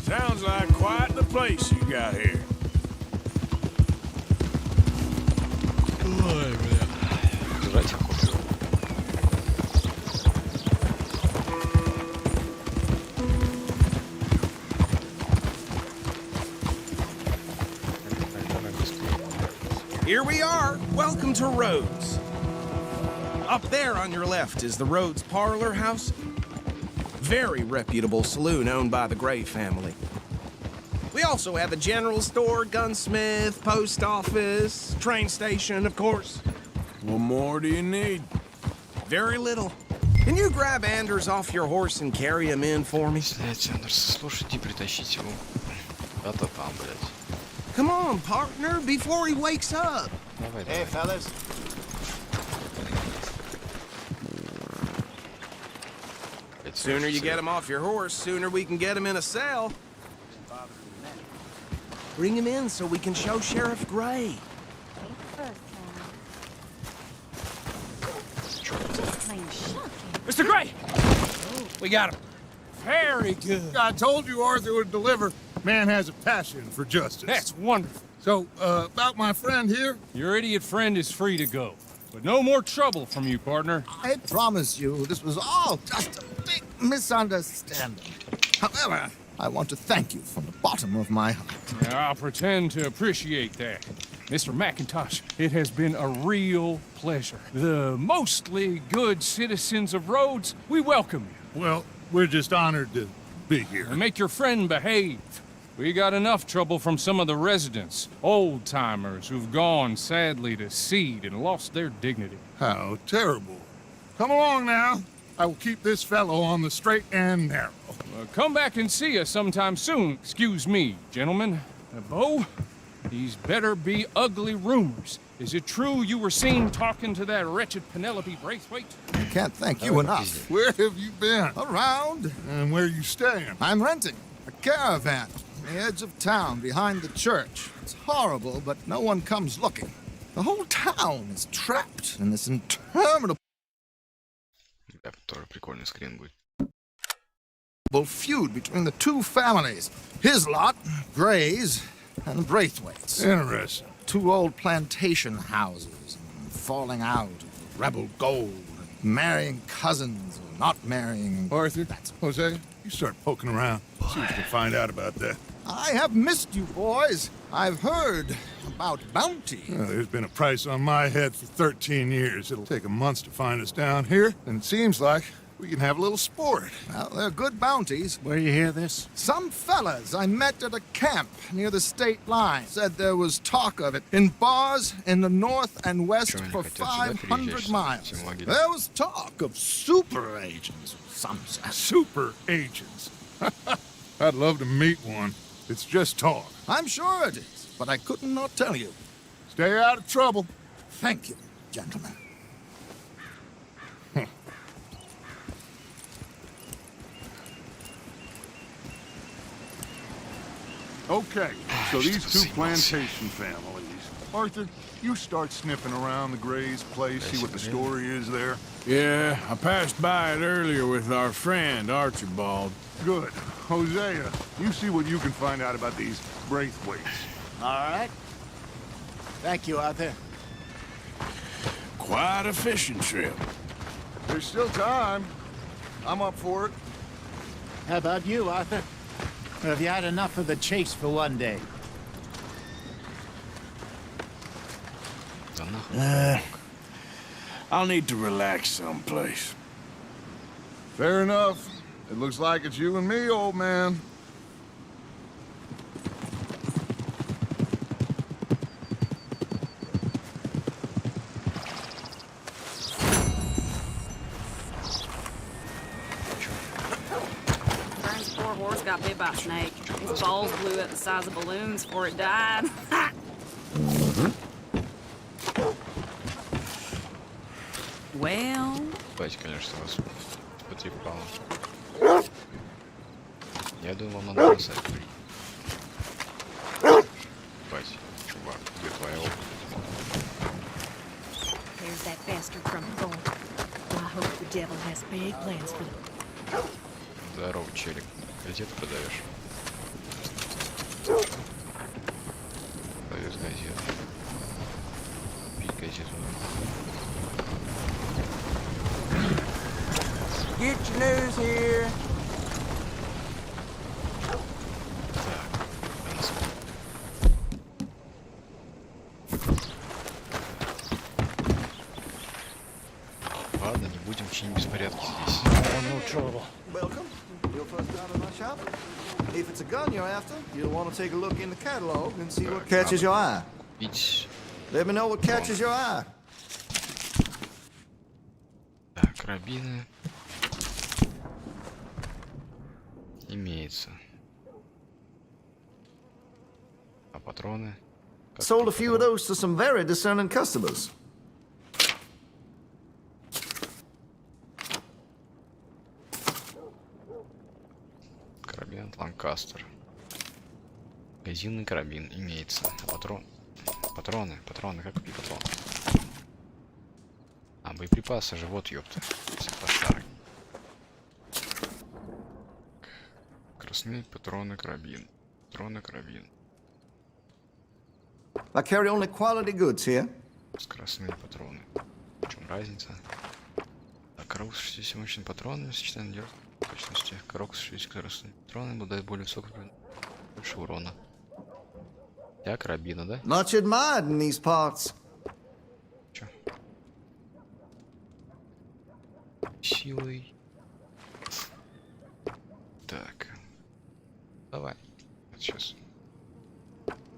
Sounds like quite the place you got here. Ой, бля. Жрать охота. Here we are. Welcome to Rhodes. Up there on your left is the Rhodes Parlor House. Very reputable saloon owned by the Gray family. We also have a general store, gunsmith, post office, train station, of course. What more do you need? Very little. Can you grab Anders off your horse and carry him in for me? Снять Андерса, слушайте и притащить его. Куда-то там, блядь. Come on, partner, before he wakes up. Давай, Hey, fellas. Sooner you get him off your horse, sooner we can get him in a cell. Bring him in so we can show Sheriff Gray. Great! We got him. Very good. I told you Arthur would deliver. Man has a passion for justice. That's wonderful. So, about my friend here? Your idiot friend is free to go. But no more trouble from you, partner. I promise you, this was all just a big misunderstanding. However, I want to thank you from the bottom of my heart. Now, I'll pretend to appreciate that. Mr. McIntosh, it has been a real pleasure. The mostly good citizens of Rhodes, we welcome you. Well, we're just honored to be here. And make your friend behave. We got enough trouble from some of the residents, old-timers who've gone, sadly, to seed and lost their dignity. How terrible. Come along now. I will keep this fellow on the straight and narrow. Come back and see us sometime soon. Excuse me, gentlemen. Bo, these better be ugly rumors. Is it true you were seen talking to that wretched Penelope Braithwaite? I can't thank you enough. Where have you been? Around. And where are you staying? I'm renting a caravan on the edge of town behind the church. It's horrible, but no one comes looking. The whole town is trapped in this interminable Тоже прикольный скрин будет. feud between the two families. His lot, Gray's, and Braithwaite's. Interesting. Two old plantation houses, and falling out of rebel gold, and marrying cousins or not marrying. Arthur, Jose, you start poking around. See what you can find out about that. I have missed you, boys. I've heard about bounty. Well, there's been a price on my head for 13 years. It'll take 'em months to find us down here, and it seems like we can have a little sport. Well, they're good bounties. Where you hear this? Some fellas I met at a camp near the state line said there was talk of it in bars in the north and west for 500 miles. There was talk of super agents, some said. Super agents. I'd love to meet one. It's just talk. I'm sure it is, but I couldn't not tell you. Stay out of trouble. Thank you, gentlemen. Okay, so these two plantation families. Arthur, you start sniffing around the Gray's place, see what the story is there. Yeah, I passed by it earlier with our friend, Archibald. Good. Hosea, you see what you can find out about these Braithwaites. All right. Thank you, Arthur. Quite a fishing trip. There's still time. I'm up for it. How about you, Arthur? Or have you had enough of the chase for one day? I'll need to relax someplace. Fair enough. It looks like it's you and me, old man. Vern's poor horse got bit by a snake. His balls blew up the size of balloons before it died. Well... Давайте, конечно, вас потрепало. Я думаю, вам надо бросать. Бать, чувак, где твоя опыт? There's that bastard from Thorn. Well, I hope the devil has big plans for them. Здорово, челик. Газету продаешь? Продаешь газету. Купить газету. Get your news here. Ладно, не будем чинить беспорядки здесь. Welcome. Your first time in my shop? If it's a gun you're after, you'll want to take a look in the catalog and see what catches your eye. Let me know what catches your eye. Так, карабины. Имеется. А патроны? Sold a few of those to some very discerning customers. Карабин Ланкастер. Магазинный карабин имеется. Патрон. Патроны. Как купить патроны? А, боеприпасы же, вот ёпта. Старый. Скоростные патроны карабин. Патроны карабин. I carry only quality goods here. Скоростные патроны. В чем разница? Так, коробка с 67 мощными патронами, сочетание дерзкой точности. Коробка с 60 скоростными патронами обладает более высокой, больше урона. Я карабина, да? Much admired in these parts. Чё? Силой. Так. Давай. Вот сейчас.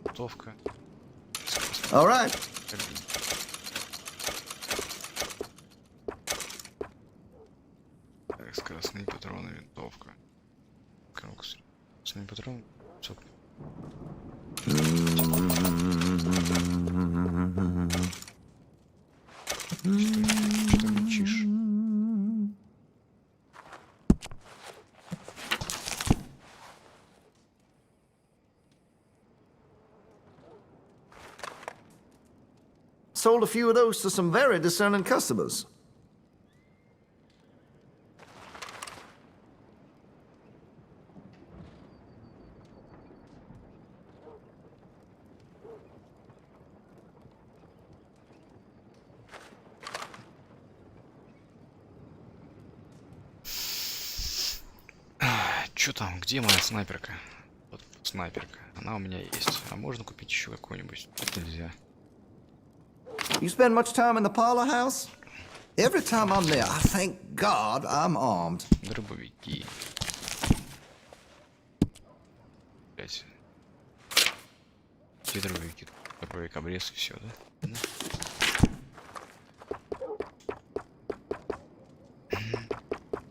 Готовка. All right. Так, скоростные патроны, винтовка. Коробка с скоростными патронами. Что мучишь? Sold a few of those to some very discerning customers. Чё там? Где моя снайперка? Вот снайперка. Она у меня есть. А можно купить еще какую-нибудь? Тут нельзя. You spend much time in the parlor house? Every time I'm there, I thank God I'm armed. Дробовики. Блять. Где дробовики? Дробовик, обрез и все, да?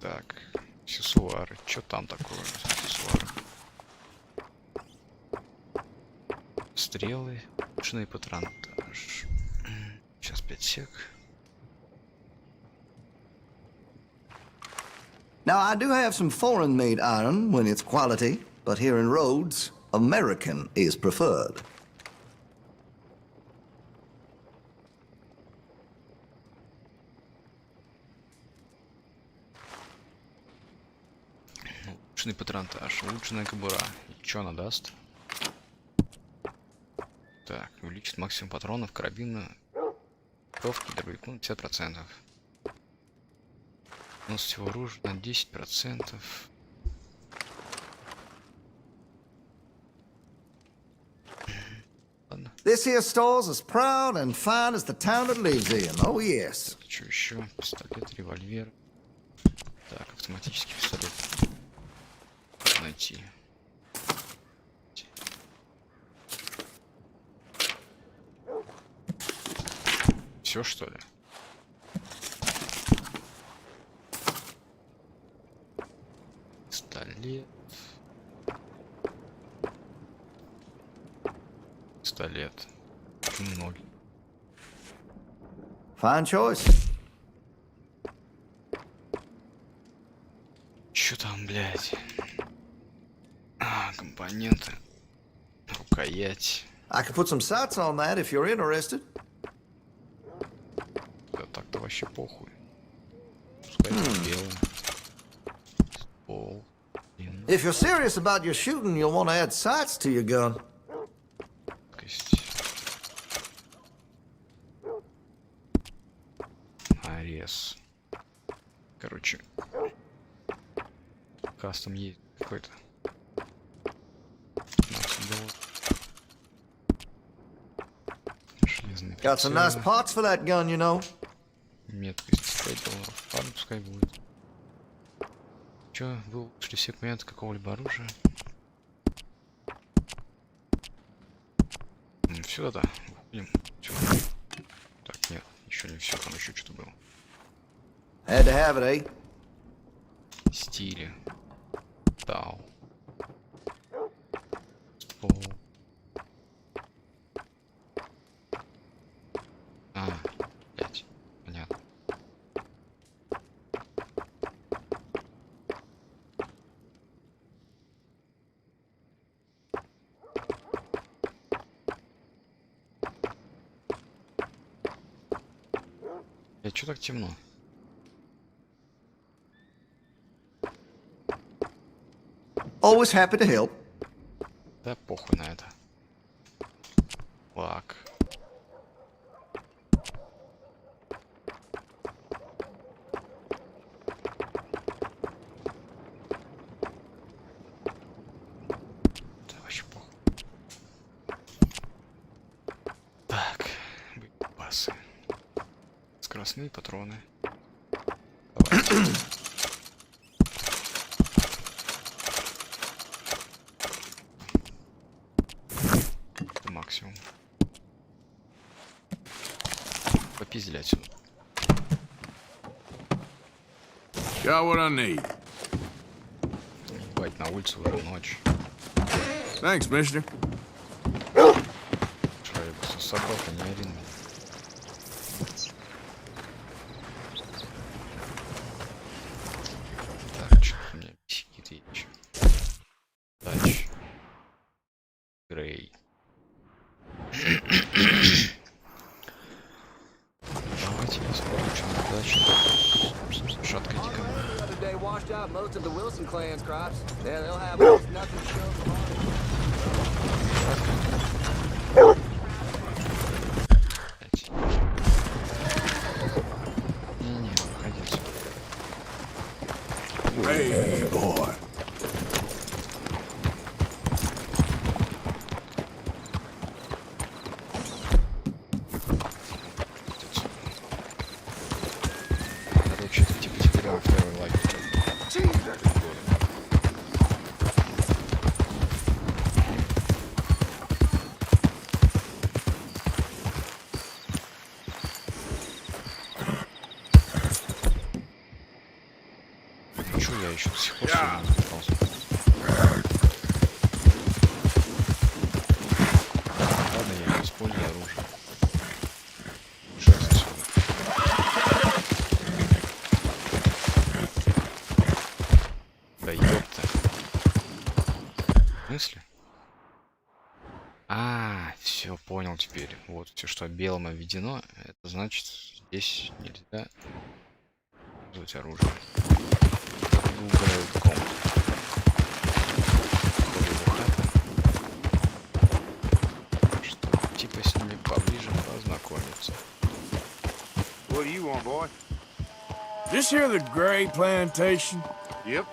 Так. Аксессуары. Чё там такое? Аксессуары. Стрелы. Ручной патронтаж. Сейчас 5 сек. Now, I do have some foreign-made iron when it's quality, but here in Rhodes, American is preferred. Улучшенный патронтаж, улучшенная кобура. И чё она даст? Так, увеличит максимум патронов, карабина, винтовки, дробовику на 50%. У нас всего оружия на 10%. Ладно. This here store's as proud and fine as the town it lives in. Oh, yes. Что еще? Пистолет, револьвер. Так, автоматический пистолет. Найти. Все, что ли? Пистолет. Пистолет. 0. Fine choice. Чё там, блядь? А, компоненты. Рукоять. I could put some sights on that if you're interested. Да так-то вообще похуй. Пускай белый. Ствол. If you're serious about your shooting, you'll want to add sights to your gun. Арес. Короче. Кастом есть какой-то. Железный Got some nice parts for that gun, you know. Меткость $5. Ладно, пускай будет. Чё, вы улучшили сегмент какого-либо оружия? Все, да. Выходим. Всё. Так, нет, еще не все, там еще что-то было. Had to have it, eh? Стили. Тау. Ствол. А, блять. Понятно. Чё так темно? Always happy to help. Да похуй на это. Так. Да вообще похуй. Так. Боеприпасы. Скоростные патроны. Давай. Это максимум. Попиздили отсюда. Got what I need. Ебать, на улице уже ночь. Thanks, mister. Шайба, собака, не ори. Так, что у меня какие-то еще. Тач. Грей. Давайте посмотрим удачу. Шатка дикая. Не-не, выходи отсюда. Hey, boy. Короче, это типа потерял первый лагерь. Чё я еще до сих пор сюда не попался? Ладно, я не использую оружие. Шесть отсюда. Да ёпта. В смысле? А, все, понял теперь. Вот все, что белым обведено, это значит, здесь нельзя использовать оружие. Играю в комнату. Что типа с ними поближе познакомиться. What do you want, boy? This here the Gray Plantation? Yep.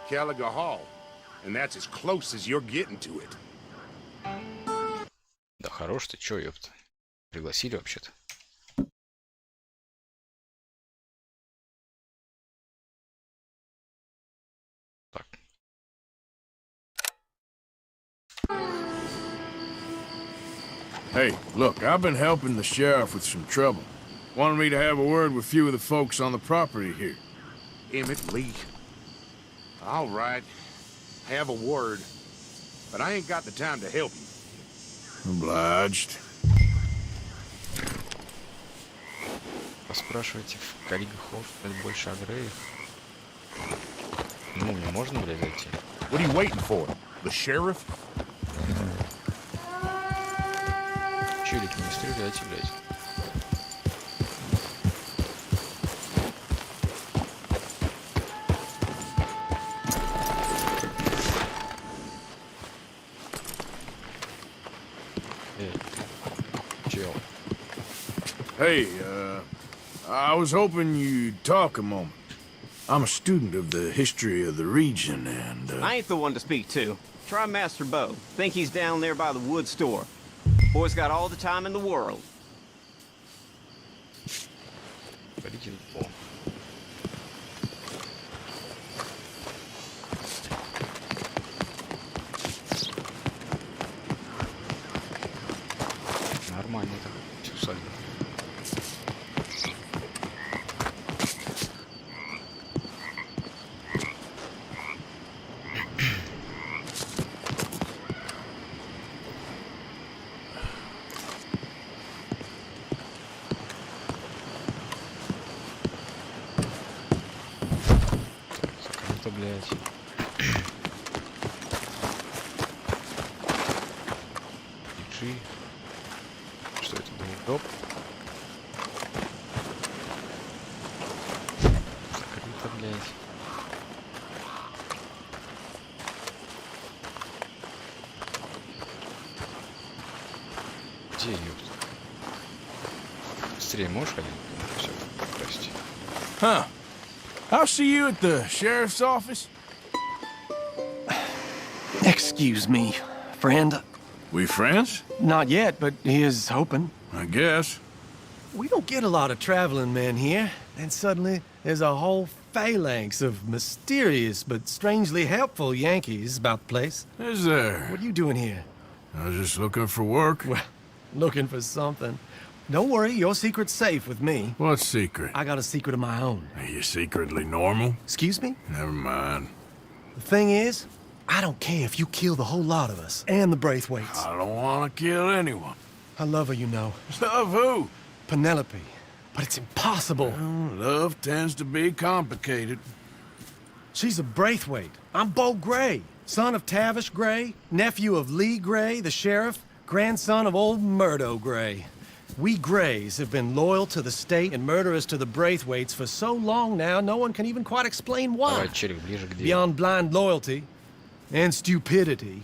Caliga Hall. And that's as close as you're getting to it. Да хорош ты, чё, ёпта? Пригласили вообще-то. Так. Hey, look, I've been helping the sheriff with some trouble. Wanted me to have a word with a few of the folks on the property here. Emmett Lee. All right. Have a word. But I ain't got the time to help you. Obliged. Поспрашивайте в Калигахов, больше о Греях. Ну, мне можно, блядь, зайти? What are you waiting for? The sheriff? Челики, не стреляйте, блядь. Чел. Hey, I was hoping you'd talk a moment. I'm a student of the history of the region, and, I ain't the one to speak to. Try Master Bo. Think he's down there by the wood store. Boy's got all the time in the world. Нормально так, все сальто. Закрыто, блядь. Иджи. Что это был? Доп? Закрыто, блядь. Где, ёпта? Быстрее можешь ходить? Все, прости. Huh. I'll see you at the sheriff's office. Excuse me, friend. We friends? Not yet, but he is hoping. I guess. We don't get a lot of traveling men here, and suddenly there's a whole phalanx of mysterious but strangely helpful Yankees about the place. Is there? What are you doing here? I was just looking for work. Well, looking for something. Don't worry, your secret's safe with me. What secret? I got a secret of my own. Are you secretly normal? Excuse me? Never mind. The thing is, I don't care if you kill the whole lot of us and the Braithwaites. I don't want to kill anyone. I love her, you know. Love who? Penelope. But it's impossible. Well, love tends to be complicated. She's a Braithwaite. I'm Beau Gray, son of Tavish Gray, nephew of Lee Gray, the sheriff, grandson of old Murdo Gray. We Grays have been loyal to the state and murderous to the Braithwaites for so long now, no one can even quite explain why. Beyond blind loyalty and stupidity,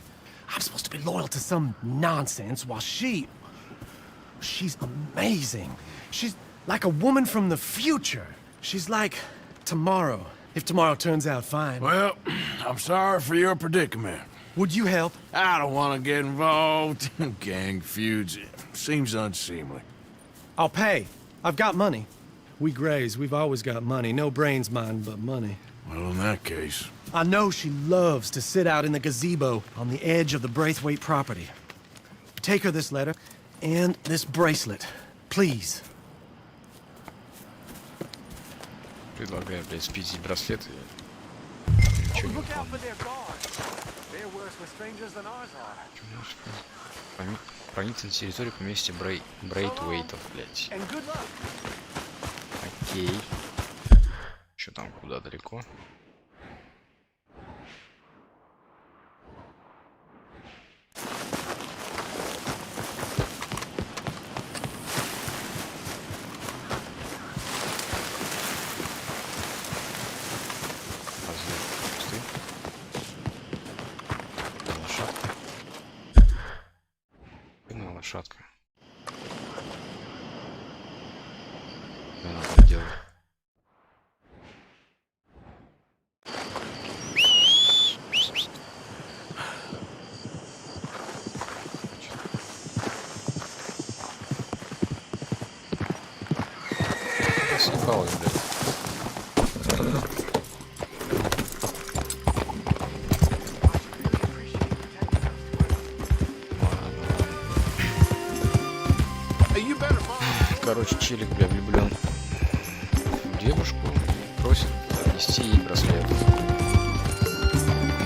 I'm supposed to be loyal to some nonsense while she's amazing. She's like a woman from the future. She's like tomorrow, if tomorrow turns out fine. Well, I'm sorry for your predicament. Would you help? I don't want to get involved in gang feuds. It seems unseemly. I'll pay. I've got money. We Grays, we've always got money. No brains, mind, but money. Well, in that case... I know she loves to sit out in the gazebo on the edge of the Braithwaite property. Take her this letter and this bracelet, please. Предлагаю, блядь, спиздить браслет и... Ничего не выполнил. Проникнуть на территорию поместья Брейтвейтов, блядь. Окей. Что там, куда далеко? Лошадка. Что надо делать? Съебалось, блядь. Короче, челик, бля, влюблен в девушку, просит отнести ей браслет.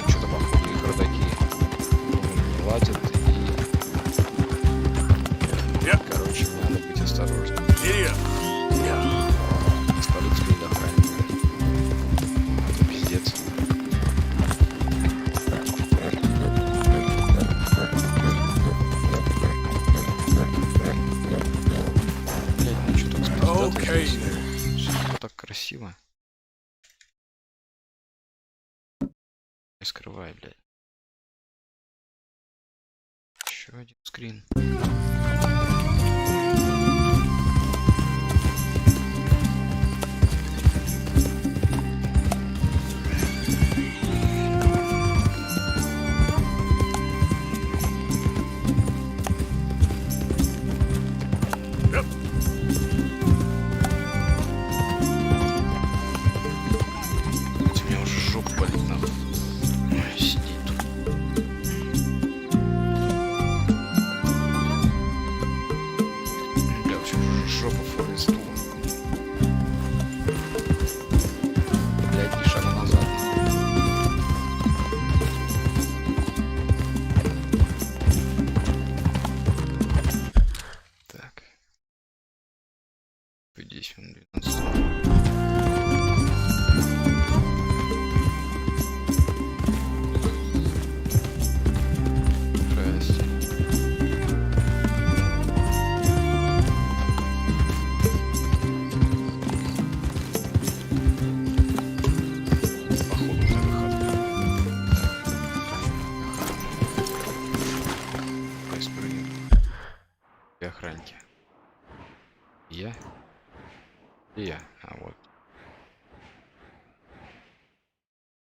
Что-то походу их родаки не ладят и... Короче, надо быть осторожным. С полицией или охраной. Это пиздец. Все так красиво. Не скрывай, блядь. Еще один скрин.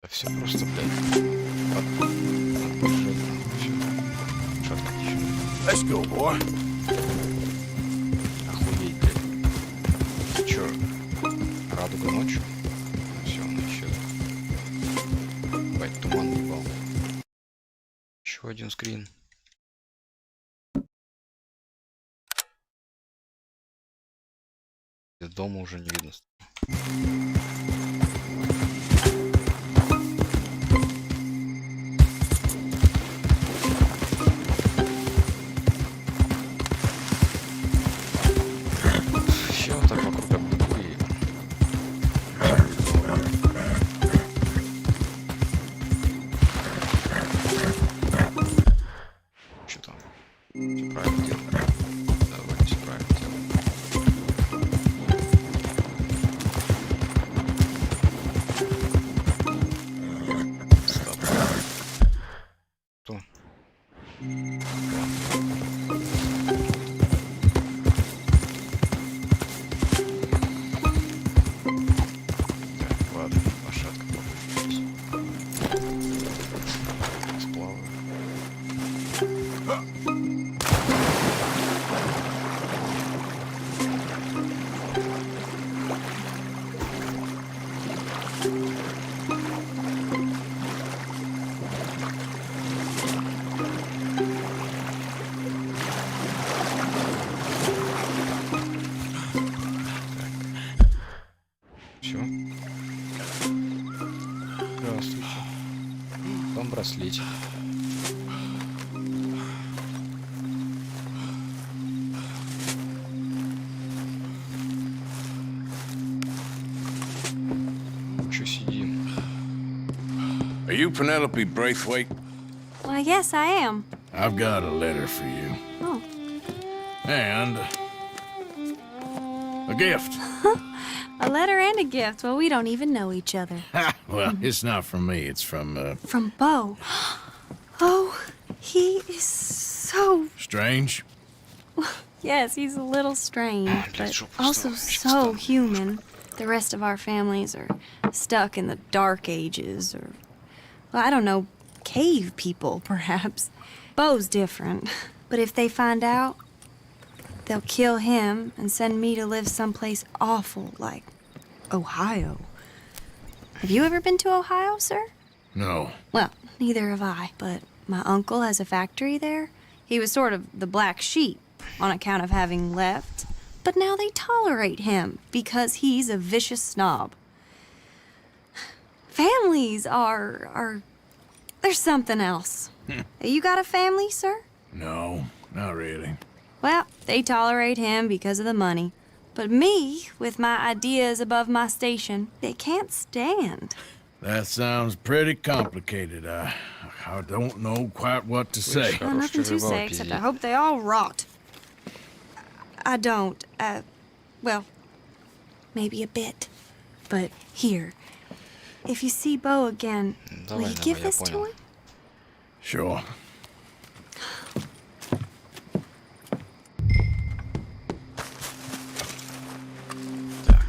Да все просто, блядь. Let's go, boy. Охуеть, блядь. Чё? Радуга ночью? Все, он исчез. Бать, туман ебал. Еще один скрин. Из дома уже не видно. Еще вот так вокруг оббегу и... Что там? Все правильно делаю. Давай, все правильно делаю. Что? Так, ладно, лошадка попадется. Сплаваю. Все. Здравствуйте. Вам браслетик. Че сидим? Are you Penelope Braithwaite? Why, yes, I am. I've got a letter for you. Oh. And a gift. A letter and a gift. Well, we don't even know each other. Well, it's not from me. It's from, From Bo. Oh, he is so... Strange. Yes, he's a little strange, but also so human. The rest of our families are stuck in the dark ages, or, well, I don't know, cave people, perhaps. Bo's different, but if they find out, they'll kill him and send me to live someplace awful like Ohio. Have you ever been to Ohio, sir? No. Well, neither have I, but my uncle has a factory there. He was sort of the black sheep on account of having left, but now they tolerate him because he's a vicious snob. Families are there's something else. You got a family, sir? No, not really. Well, they tolerate him because of the money. But me, with my ideas above my station, they can't stand. That sounds pretty complicated. I don't know quite what to say. Well, nothing to say, except I hope they all rot. I don't, well, maybe a bit. But here, if you see Bo again, will you give this to him? Sure.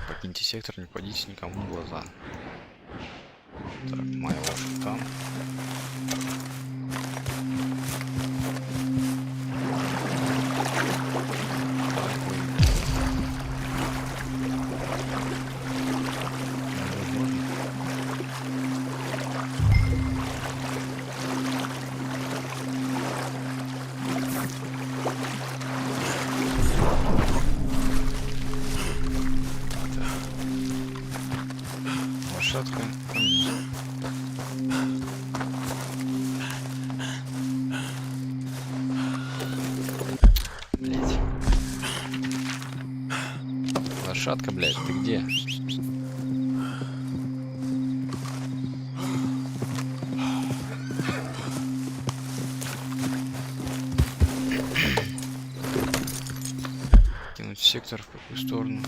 Покиньте сектор, не кладите никому в глаза. Так, моя лошадь там. Лошадка. Блять. Лошадка, блядь, ты где? Кинуть сектор в какую сторону?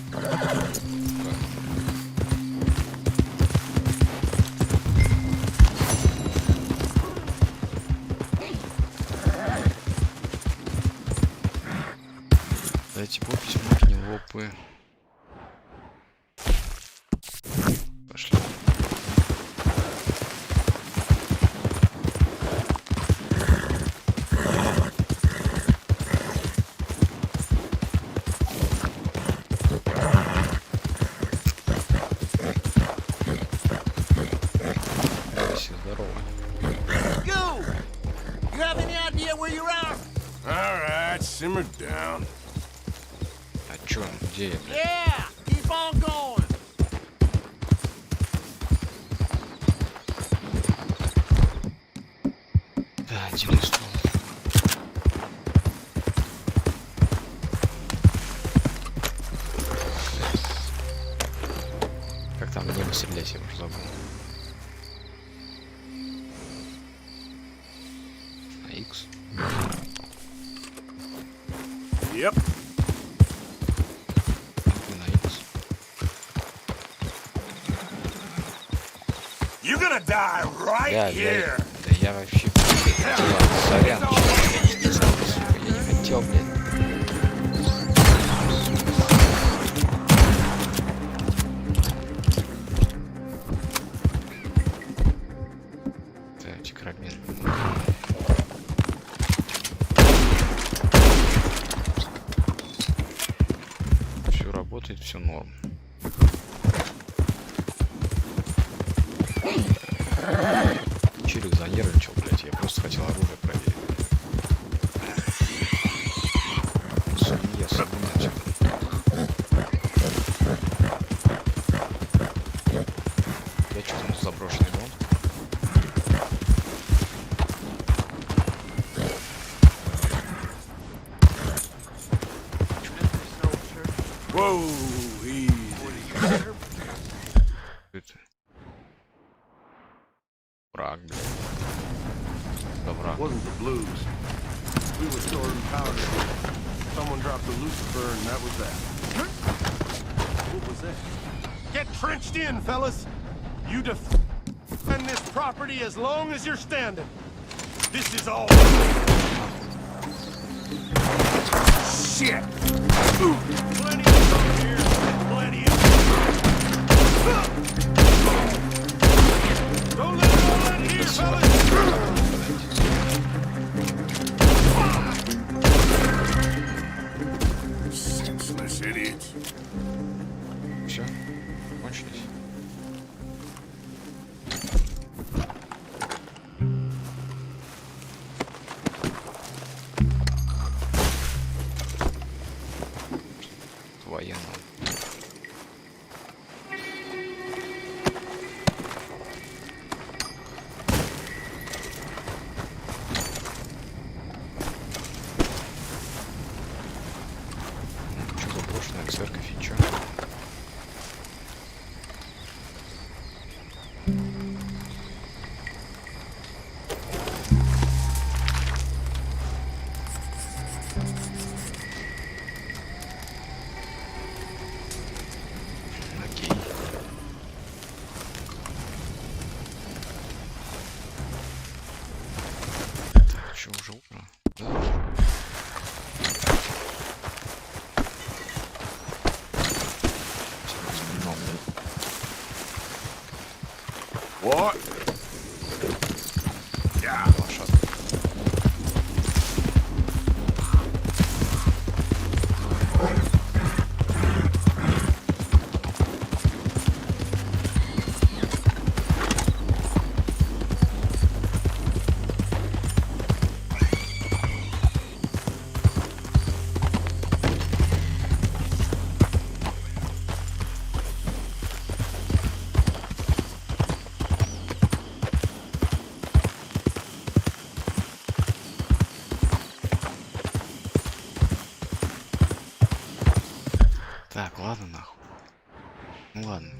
Дайте подпись Пенелопы. Пошли. Здесь здорово. Go! You have any idea where you're at? All right, simmer down. А чё? Где я, блядь? Yeah, keep on going. Да, 90. Как там небо стрелять, я уже забыл. На X. Yep. На X. You're gonna die right here. Да я вообще... Сорян, я не знал, сука, я не хотел, блядь. Эти карабины. Все работает, все норм. Чирик занервничал, блядь, я просто хотел оружие проверить. Свинья, свинья. Я что там заброшенный дом? Whoa, easy. Враг, блядь. Да враг. Wasn't the blues. We were storing powder. Someone dropped a Lucifer and that was that. What was that? Get trenched in, fellas. You defend this property as long as you're standing. This is all. Shit. Plenty of room here. Plenty of. Don't let it all out here, fellas. Senseless idiots. Все, кончились. Военного. Что заброшенная церковь и чё? Окей. Так, что, уже утро? Да. What? Yeah. Лошадка. Так, ладно, нахуй. Ну ладно.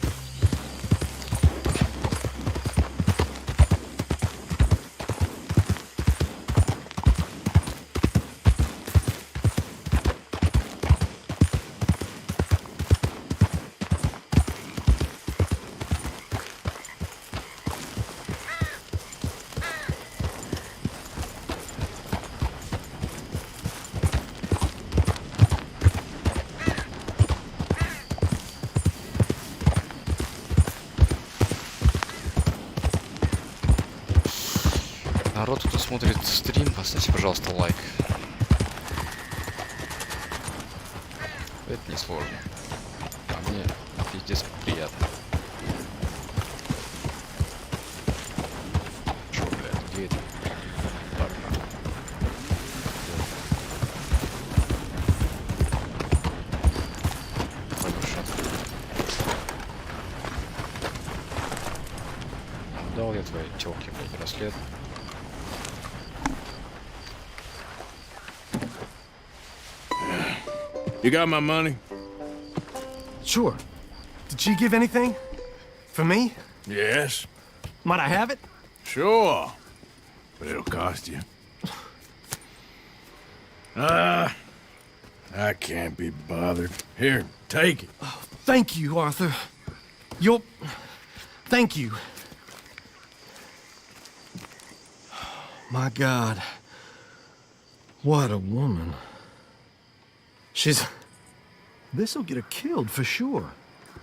Народ, кто смотрит стрим, поставьте, пожалуйста, лайк. Это несложно. А мне пиздец приятно. сказал я твоей тёлке, блядь, расслед. You got my money? Sure. Did she give anything? For me? Yes. Might I have it? Sure. But it'll cost you. I can't be bothered. Here, take it. Oh, thank you, Arthur. Thank you. My God. What a woman. This'll get her killed for sure.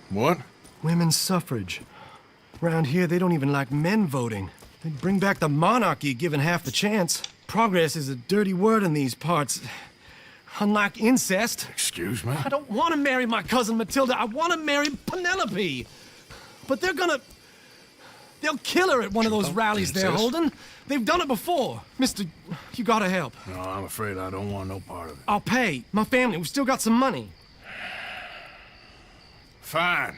What? Women's suffrage. Around here, they don't even like men voting. They'd bring back the monarchy given half the chance. Progress is a dirty word in these parts. Unlike incest. Excuse me? I don't want to marry my cousin Matilda. I want to marry Penelope. But they'll kill her at one of those rallies they're holding. They've done it before. Mister, you gotta help. No, I'm afraid I don't want no part of it. I'll pay. My family, we've still got some money. Fine.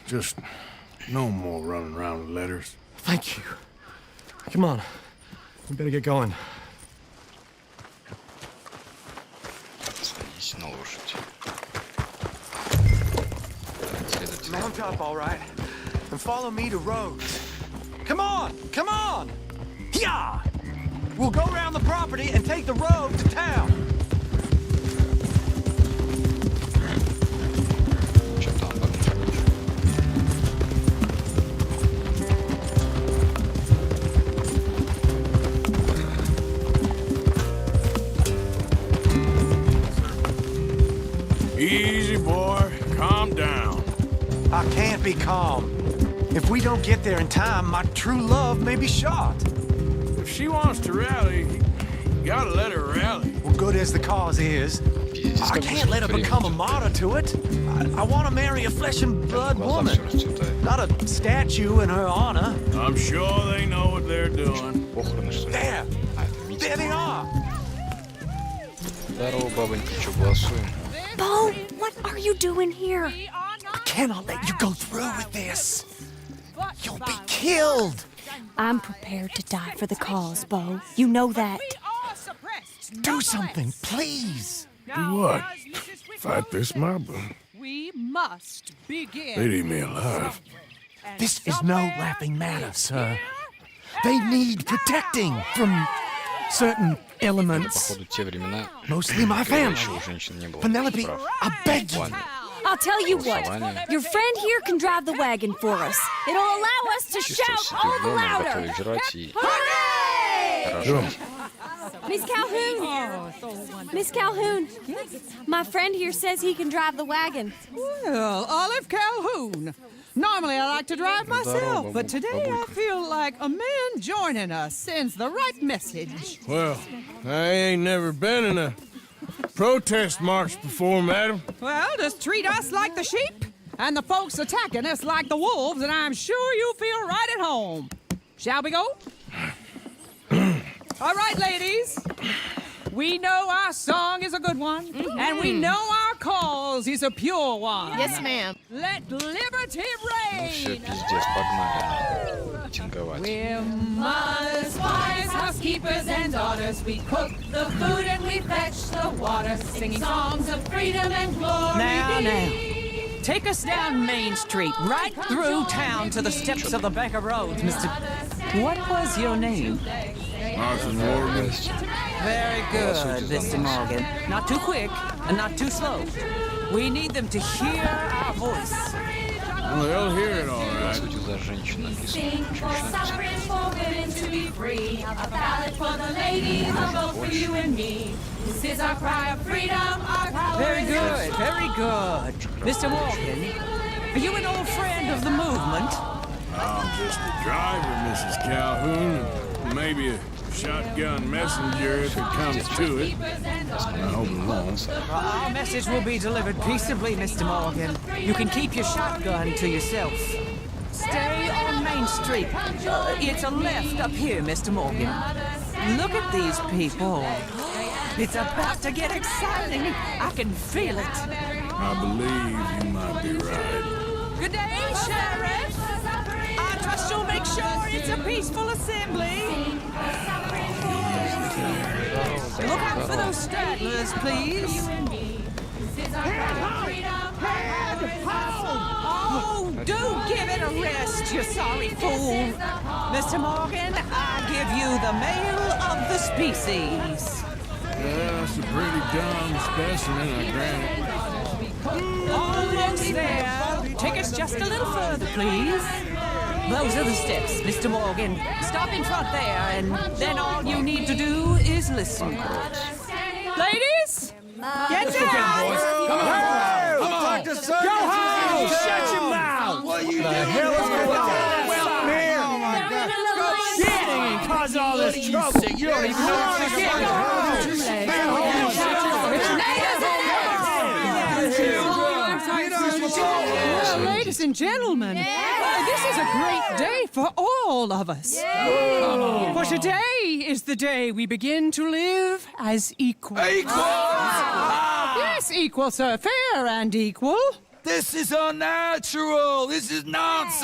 Just no more running around with letters. Thank you. Come on. We better get going. Садись на лошадь. Mount up, all right, and follow me to Rhodes. Come on, come on! Yeah! We'll go around the property and take the road to town. Easy, boy. Calm down. I can't be calm. If we don't get there in time, my true love may be shot. If she wants to rally, you gotta let her rally. Well, good as the cause is, I can't let her become a martyr to it. I want to marry a flesh and blood woman, not a statue in her honor. I'm sure they know what they're doing. There! There they are! Здорово, бабонька, чё, голосуем? Bo, what are you doing here? I cannot let you go through with this. You'll be killed. I'm prepared to die for the cause, Bo. You know that. Do something, please. Do what? Fight this mob? We must begin. They'd eat me alive. This is no laughing matter, sir. They need protecting from certain elements. Походу, те времена, Mostly my family. еще у женщин не было Penelope, прав. I beg you. Ладно. I'll tell you what. Your friend here can drive the wagon for us. It'll allow us to Чувствую shout себя all the дома, louder. готовить жрать и Hooray! рожать. Miss Calhoun. Miss Calhoun. My friend here says he can drive the wagon. Well, Olive Calhoun. Normally I like to drive myself, but today I feel like a man joining us sends the right message. Well, I ain't never been in a protest march before, madam. Well, just treat us like the sheep, and the folks attacking us like the wolves, and I'm sure you'll feel right at home. Shall we go? All right, ladies. We know our song is a good one, and we know our cause is a pure one. Yes, ma'am. Let liberty Ну все, reign. пиздец, погнали. Тинговать. We're mothers, wives, housekeepers, and daughters. We cook the food and we fetch the water, singing songs of freedom and glory. Now. Take us down Main Street, right through town to the steps of the Bank of Rhodes, Mr. What was your name? Arthur Morgan. Very good, Mr. Morgan. Not too quick and not too slow. We need them to hear our voice. Well, they'll hear it all right. Суть за женщина Sing for suffrage, for women to be free. A ballad for the lady, a vote for you and me. This is our cry of freedom, our power. Very good, very good. Mr. Morgan, are you an old friend of the movement? I'm just a driver, Mrs. Calhoun, and maybe a shotgun messenger if it comes to it. I hope it won't. Our message will be delivered peaceably, Mr. Morgan. You can keep your shotgun to yourself. Stay on Main Street. It's a left up here, Mr. Morgan. Look at these people. It's about to get exciting. I can feel it. I believe you might be right. Good day, Sheriff. I trust you'll make sure it's a peaceful assembly. Look out for those stragglers, please. Oh, do give it a rest, you sorry fool. Mr. Morgan, I give you the male of the species. That's a pretty dumb specimen, I grant it. Almost there. Take us just a little further, please. Those are the steps, Mr. Morgan. Stop in front there, and then all you need to do is listen. Ladies, get down! Come on! Go home! Shut your mouth! What are you doing? hell is going on? Well, here! Oh my God! Go sitting and cause all this trouble! You don't even know what's going Ladies and gentlemen, this is a great day for all of us. For today is the day we begin to live as equals. Yes, equal, sir. Fair and equal. This is unnatural! This is nonsense!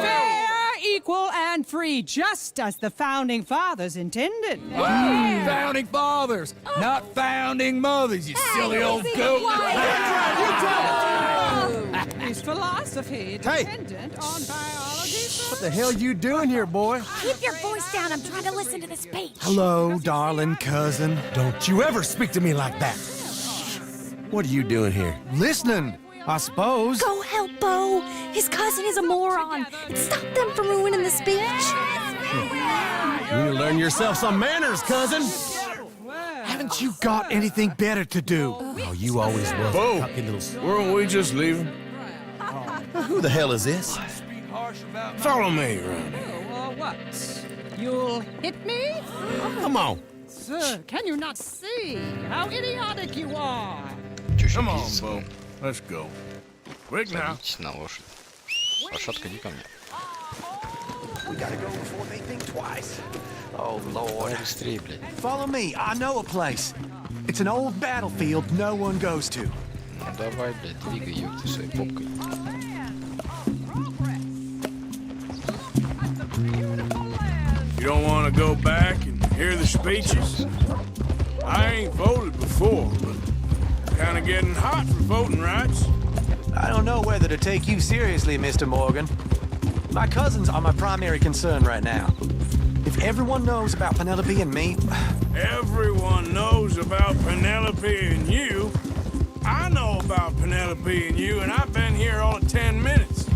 Fair, equal, and free, just as the Founding Fathers intended. Founding fathers, not founding mothers, you silly old goat! Is philosophy dependent on biology? What the hell you doing here, boy? Keep your voice down. I'm trying to listen to the speech. Hello, darling cousin. Don't you ever speak to me like that. What are you doing here? Listening, I suppose. Go help Bo. His cousin is a moron. And stop them from ruining the speech. You need to learn yourself some manners, cousin. Haven't you got anything better to do? Oh, you always will. Bo, weren't we just leaving? Who the hell is this? Follow me, Ronnie. What? You'll hit me? Come on. Sir, can you not see how idiotic you are? Come on, Bo. Let's go. Quick now. На лошадь. Лошадка, иди ко мне. We gotta go before they think twice. Oh, Lord. Быстрее, блядь. Follow me. I know a place. It's an old battlefield no one goes to. Ну давай, блядь, двигай, ёпты, своей попкой. You don't want to go back and hear the speeches? I ain't voted before, but kind of getting hot for voting rights. I don't know whether to take you seriously, Mr. Morgan. My cousins are my primary concern right now. If everyone knows about Penelope and me... Everyone knows about Penelope and you. I know about Penelope and you, and I've been here all of 10 minutes.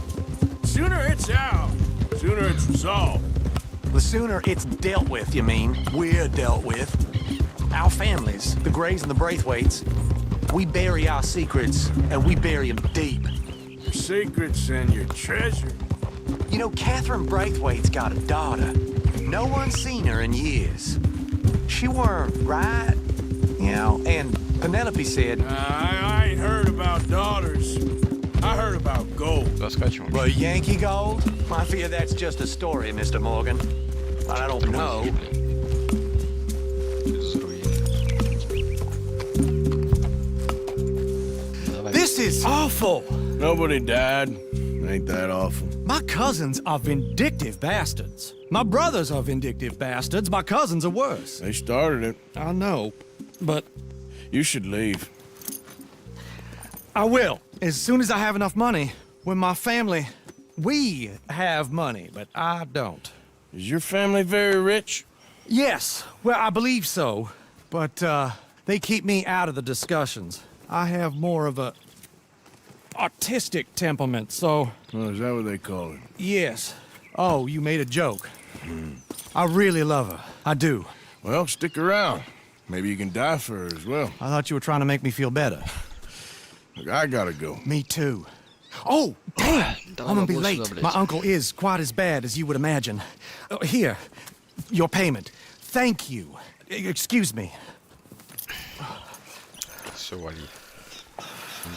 Sooner it's out, sooner it's resolved. The sooner it's dealt with, you mean? We're dealt with. Our families, the Grays and the Braithwaites, we bury our secrets, and we bury them deep. Your secrets and your treasure. You know, Catherine Braithwaite's got a daughter. No one's seen her in years. She weren't right, you know, and Penelope said... I ain't heard about daughters. I heard about gold. Well, Yankee gold? I fear that's just a story, Mr. Morgan. But I don't know. This is awful. Nobody died. Ain't that awful. My cousins are vindictive bastards. My brothers are vindictive bastards. My cousins are worse. They started it. I know, but... You should leave. I will, as soon as I have enough money. When my family... We have money, but I don't. Is your family very rich? Yes, well, I believe so. But, they keep me out of the discussions. I have more of a... artistic temperament, so... Oh, is that what they call it? Yes. Oh, you made a joke. I really love her. I do. Well, stick around. Maybe you can die for her as well. I thought you were trying to make me feel better. Look, I gotta go. Me too. Oh, damn! I'm gonna be late. My uncle is quite as bad as you would imagine. Here, your payment. Thank you. Excuse me. Все, вали.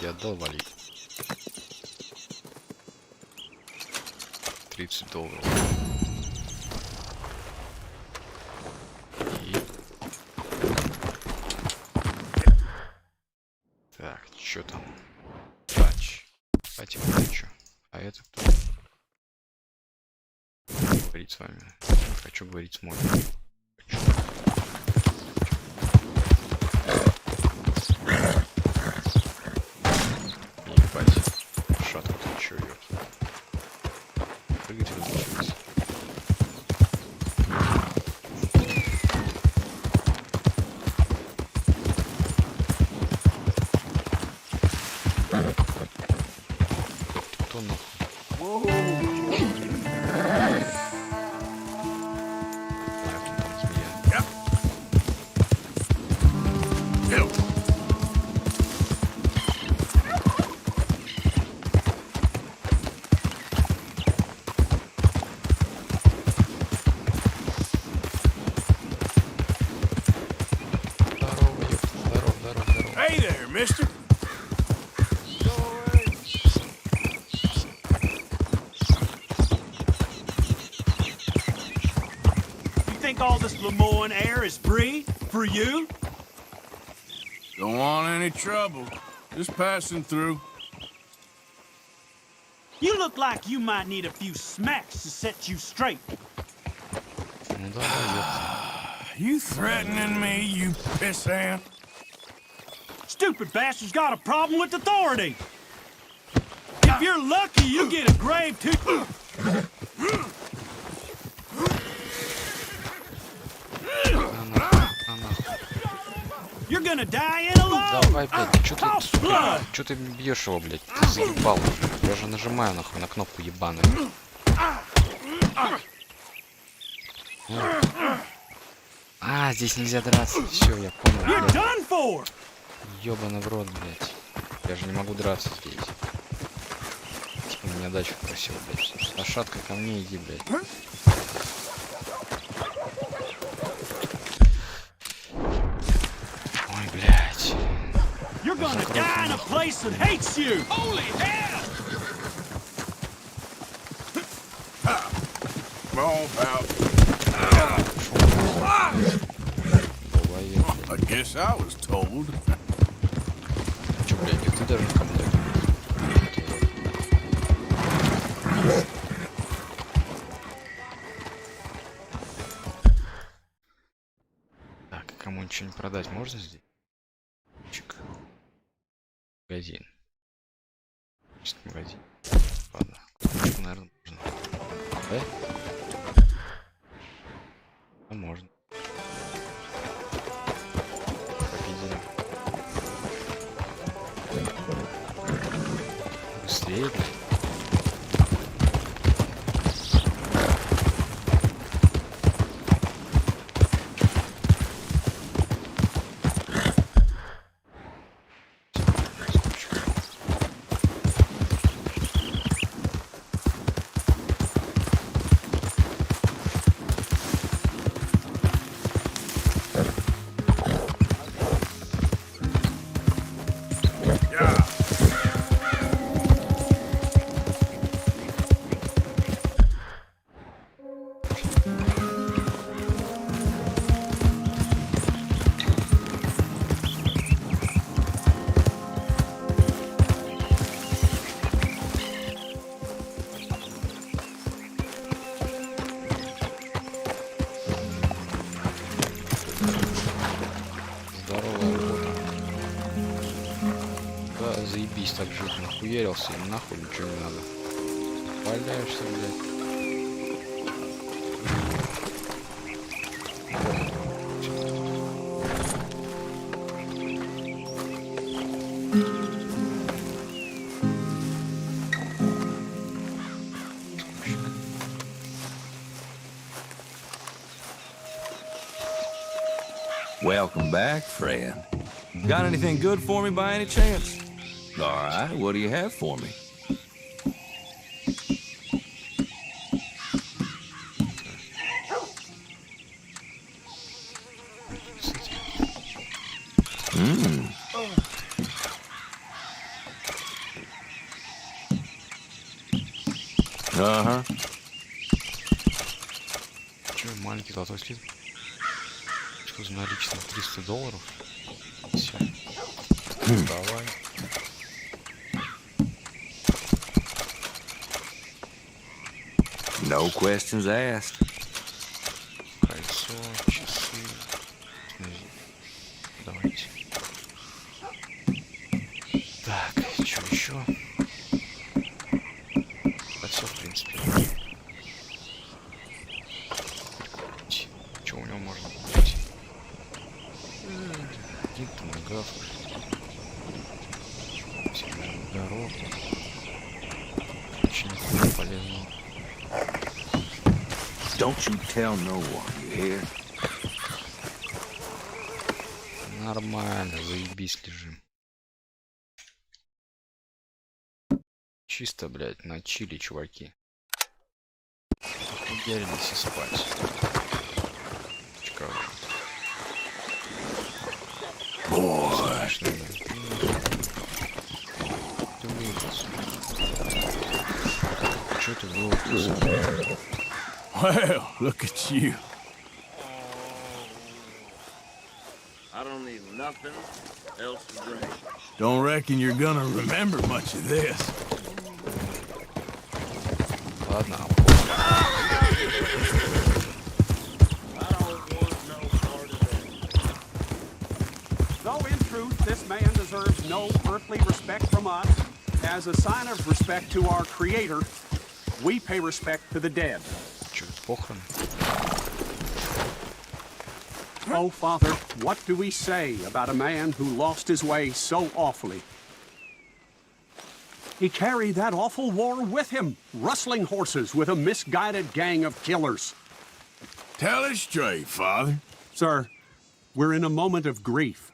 Я отдал, вали. $30. И... Так, что там? Тач. Патик, ты чё? А это кто? говорить с вами. Хочу говорить с мой. Ебать. Шатку ты чё, ёпта. Прыгать разучилась. Кто нахуй? Hey there, mister. You think all this Lemoyne air is free for you? Don't want any trouble. Just passing through. You look like you might need a few smacks to set you straight. You threatening me, you pissant? Stupid bastard's got a problem with authority. If you're lucky, you get a grave tooth. You're gonna die in alone. Давай, блядь, чё ты бьешь его, блядь? Ты заебал уже. Я же нажимаю нахуй на кнопку ебаную. А, здесь нельзя драться. Все, я понял, блядь. Ёбаный в рот, блядь. Я же не могу драться здесь. Типа меня дачу просил, блядь. Лошадка ко мне иди, блядь. Ой, блядь. You're gonna die in a place that hates you. Holy hell! Come on, pal. I guess I was told. Чё, блядь, ты даже кому-то. Так, кому ничего не продать можно здесь? Чик. Магазин. Магазин. Ладно, кнопочку, наверное, можно. Да? А можно. Победили. Быстрее, блядь. Так жить, нахуярился и нахуй ничего не надо. Валяешься, блядь. Welcome back, friend. Got anything good for me by any chance? All right, what do you have for me? Ага. Че, маленький золотой слиток? Что за наличные $300? Все. Давай. No questions asked. Кольцо, часы. Давайте. Так, что еще? Да все, в принципе. Что у него можно купить? Один томограф. Дорог. Очень полезно. Don't you tell no one, you hear? Нормально, заебись лежим. Чисто, блядь, на чили, чуваки. Ударились и спать. Чикаго. Что ты глупый? Well, look at you. I don't need nothing else to drink. Don't reckon you're gonna remember much of this. Ладно. Though in truth this man deserves no earthly respect from us, as a sign of respect to our Creator, we pay respect to the dead. Oh, Father, what do we say about a man who lost his way so awfully? He carried that awful war with him, rustling horses with a misguided gang of killers. Tell it straight, Father. Sir, we're in a moment of grief.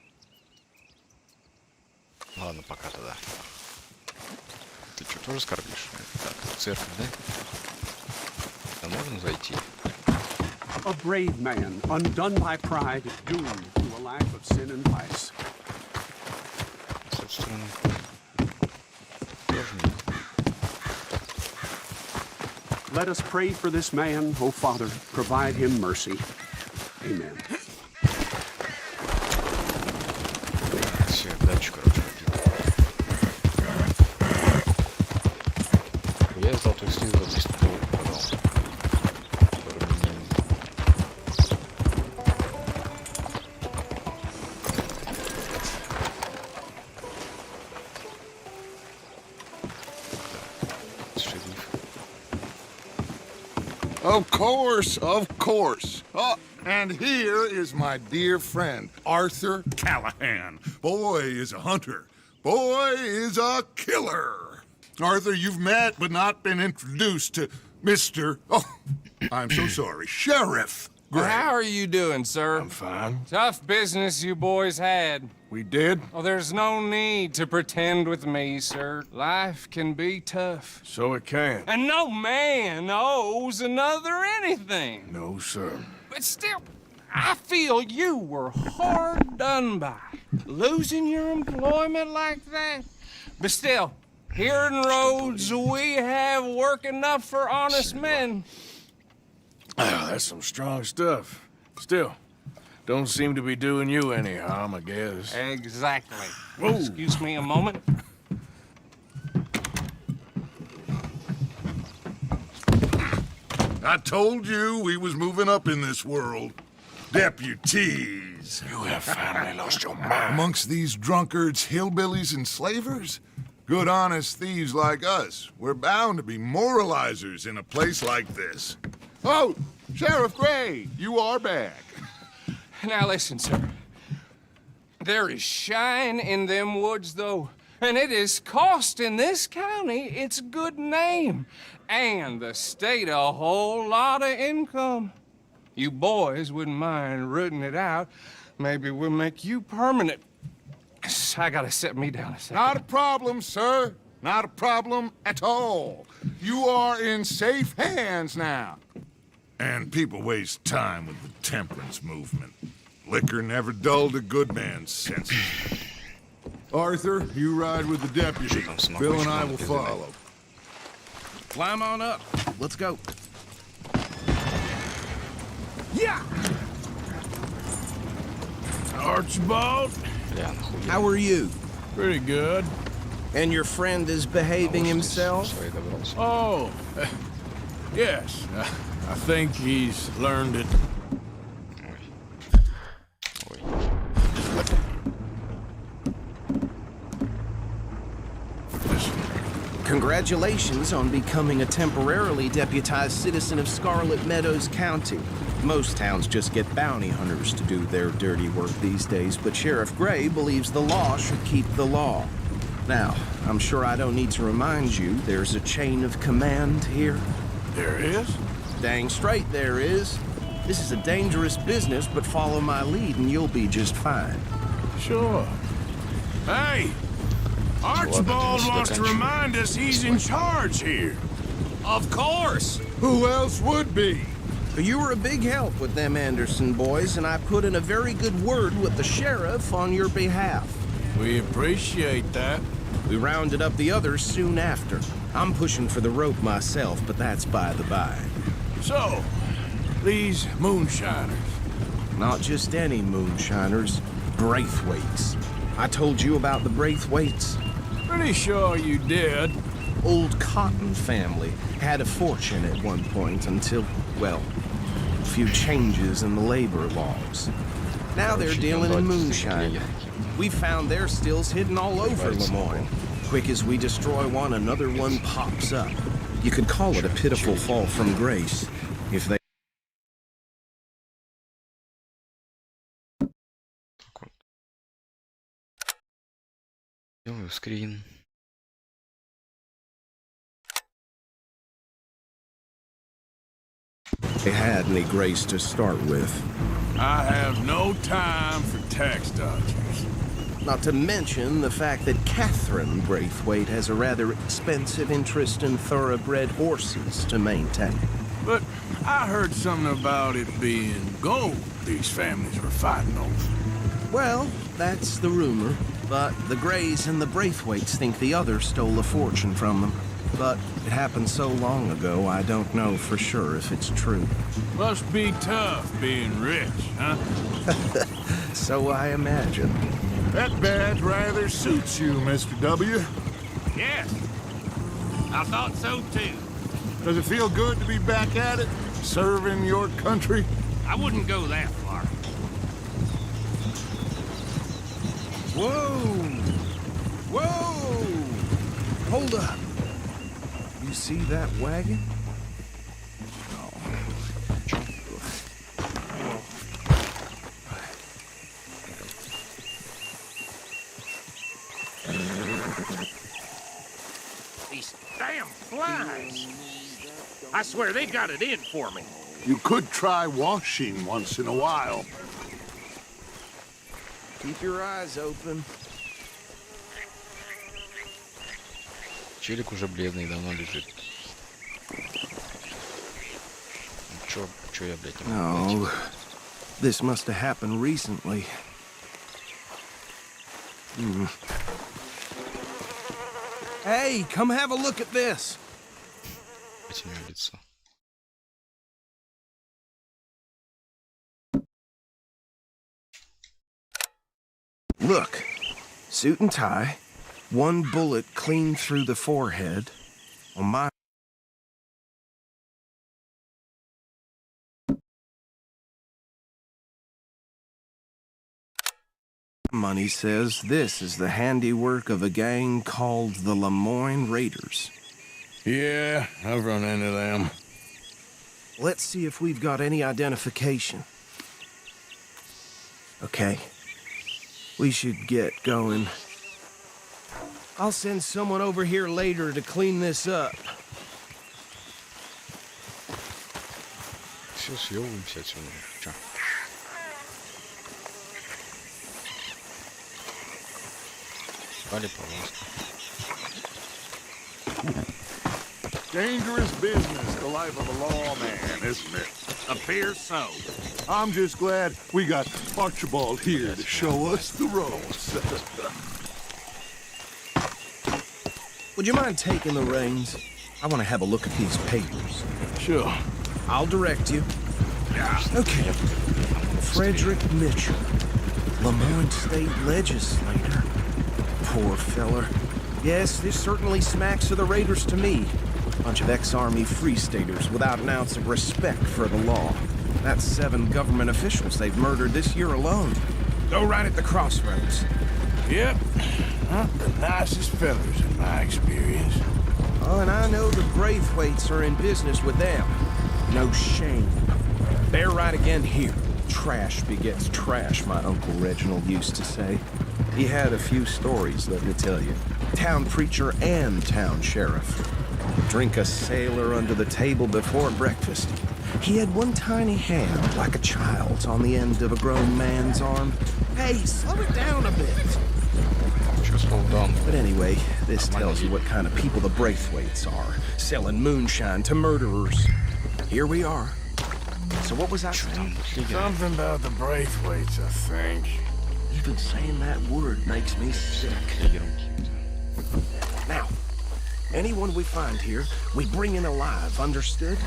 Ладно, пока тогда. Ты что, тоже скорбишь? Так, церковь, да? Да можно зайти? A brave man, undone by pride, doomed to a life of sin and vice. Собственно, let us pray for this man, O Father. Provide him mercy. Amen. Все, датчик, короче, купил. Я золотой слив за 300 долларов продал. Of course, of course. Oh, and here is my dear friend, Arthur Callahan. Boy is a hunter. Boy is a killer. Arthur, you've met but not been introduced to Mr. Oh, I'm so sorry, Sheriff Gray. How are you doing, sir? I'm fine. Tough business you boys had. We did? Oh, there's no need to pretend with me, sir. Life can be tough. So it can. And no man owes another anything. No, sir. But still, I feel you were hard done by. Losing your employment like that. But still, here in Rhodes, we have work enough for honest men. That's some strong stuff. Still, don't seem to be doing you any harm, I guess. Exactly. Whoa. Excuse me a moment. I told you we was moving up in this world. Deputies. You have finally lost your mind. Amongst these drunkards, hillbillies, and slavers? Good, honest thieves like us. We're bound to be moralizers in a place like this. Oh, Sheriff Gray, you are back. Now listen, sir. There is shine in them woods, though, and it is costing this county its good name, and the state a whole lot of income. You boys wouldn't mind rooting it out. Maybe we'll make you permanent. I gotta set me down a second. Not a problem, sir. Not a problem at all. You are in safe hands now. And people waste time with the temperance movement. Liquor never dulled a good man's senses. Arthur, you ride with the deputy. Bill and I will follow. Climb on up. Let's go. Yeah! Archibald? How are you? Pretty good. And your friend is behaving himself? Oh, Yes, I think he's learned it. Congratulations on becoming a temporarily deputized citizen of Scarlet Meadows County. Most towns just get bounty hunters to do their dirty work these days, but Sheriff Gray believes the law should keep the law. Now, I'm sure I don't need to remind you there's a chain of command here. There is? Dang straight there is. This is a dangerous business, but follow my lead and you'll be just fine. Sure. Hey! Archibald wants to remind us he's in charge here. Of course! Who else would be? You were a big help with them Anderson boys, and I put in a very good word with the sheriff on your behalf. We appreciate that. We rounded up the others soon after. I'm pushing for the rope myself, but that's by the by. So, these moonshiners. Not just any moonshiners, Braithwaites. I told you about the Braithwaites? Pretty sure you did. Old Cotton family had a fortune at one point until, well, a few changes in the labor laws. Now they're dealing in moonshine. We found their stills hidden all over Lemoyne. Quick as we destroy one, another one pops up. You could call it a pitiful fall from grace, if they... Делаю скрин. They had any grace to start with. I have no time for tax dodgers. Not to mention the fact that Catherine Braithwaite has a rather expensive interest in thoroughbred horses to maintain. But I heard something about it being gold these families were fighting over. Well, that's the rumor. But the Grays and the Braithwaites think the others stole a fortune from them. But it happened so long ago, I don't know for sure if it's true. Must be tough being rich, huh? So I imagine. That badge rather suits you, Mr. W. Yes. I thought so, too. Does it feel good to be back at it? Serving your country? I wouldn't go that far. Whoa! Whoa! Hold up. You see that wagon? These damn flies. I swear they got it in for me. You could try washing once in a while. Keep your eyes open. Челик уже бледный, давно лежит. Чё я, блядь, не могу No, this must have happened recently. Hey, come have a look at this. Потянул лицо. Look, suit and tie, one bullet clean through the forehead. On my money says this is the handiwork of a gang called the Lemoyne Raiders. Yeah, I've run into them. Let's see if we've got any identification. Okay. We should get going. I'll send someone over here later to clean this up. Все, съёбываемся отсюда. Чё? Спали, пожалуйста. Dangerous business, the life of a lawman, isn't it? Appears so. I'm just glad we got Archibald here to show us the ropes. Would you mind taking the reins? I want to have a look at these papers. Sure. I'll direct you. Okay. Frederick Mitchell, Lemoyne State Legislator. Poor feller. Yes, this certainly smacks of the Raiders to me. Bunch of ex-army free staters without an ounce of respect for the law. That's 7 government officials they've murdered this year alone. Go right at the crossroads. Yep. Not the nicest fellas in my experience. Oh, and I know the Braithwaites are in business with them. No shame. They're right again here. Trash begets trash, my Uncle Reginald used to say. He had a few stories, let me tell you. Town preacher and town sheriff. Drink a sailor under the table before breakfast. He had one tiny hand, like a child's, on the end of a grown man's arm. Hey, slow it down a bit. Just hold on. But anyway, this tells you what kind of people the Braithwaites are. Selling moonshine to murderers. Here we are. So what was I saying? Something about the Braithwaites, I think. Even saying that word makes me sick. Now, anyone we find here, we bring in alive, understood?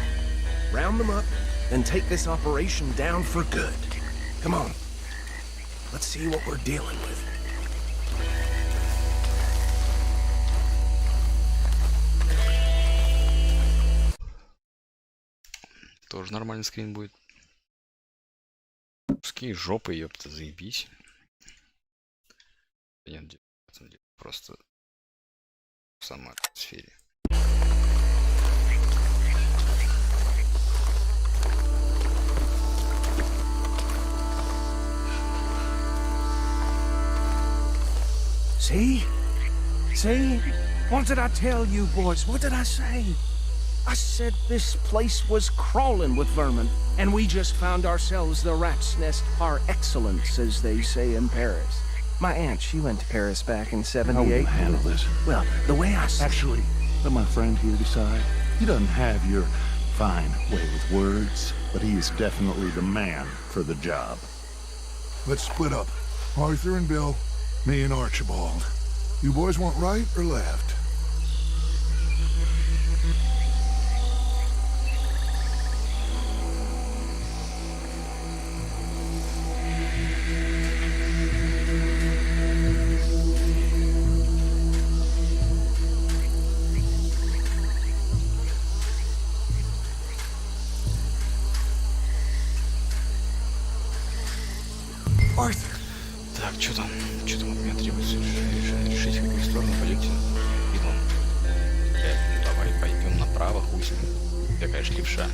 Round them up, and take this operation down for good. Come on. Let's see what we're dealing with. Тоже нормальный скрин будет. Мужские жопы, ёпта, заебись. Нет, просто в самой атмосфере. See? See? What did I tell you, boys? What did I say? I said this place was crawling with vermin, and we just found ourselves the rat's nest par excellence, as they say in Paris. My aunt, she went to Paris back in '78. How will you handle this? Well, the way I... Actually, let my friend here decide. He doesn't have your fine way with words, but he is definitely the man for the job. Let's split up. Arthur and Bill, me and Archibald. You boys want right or left? Arthur! Так, что там от меня требуется решить, в какую сторону пойдете? Идем. Ну давай пойдем направо, хуй с ним. Какая же левша.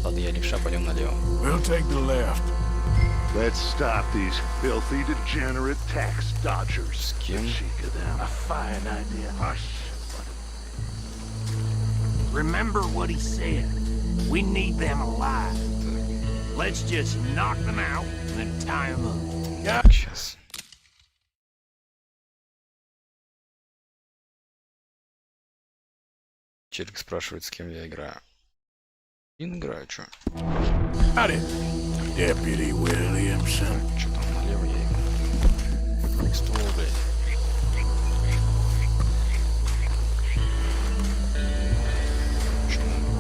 Ладно, я левша, пойдем налево. We'll take the left. Let's stop these filthy, degenerate tax dodgers. A fine idea. Hush. Remember what he said. We need them alive. Let's just knock them out and tie them up. Сейчас. Челик спрашивает, с кем я играю. Играю, чё? Howdy, Deputy Williamson. Чё там налево я иду? Ствол, блядь.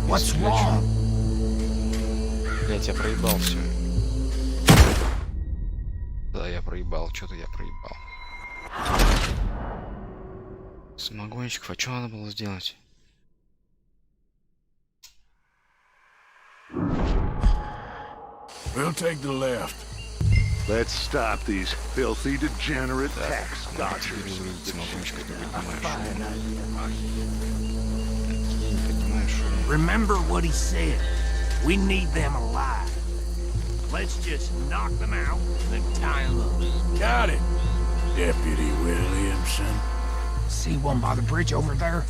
What's wrong? Блядь, я проебал все. Да, я проебал, что-то я проебал. Самогонщиков, а что надо было сделать? We'll take the left. Let's stop these filthy, degenerate tax dodgers. Remember what he said. We need them alive. Let's just knock them out and tie them up. Got it, Deputy Williamson. See one by the bridge over there?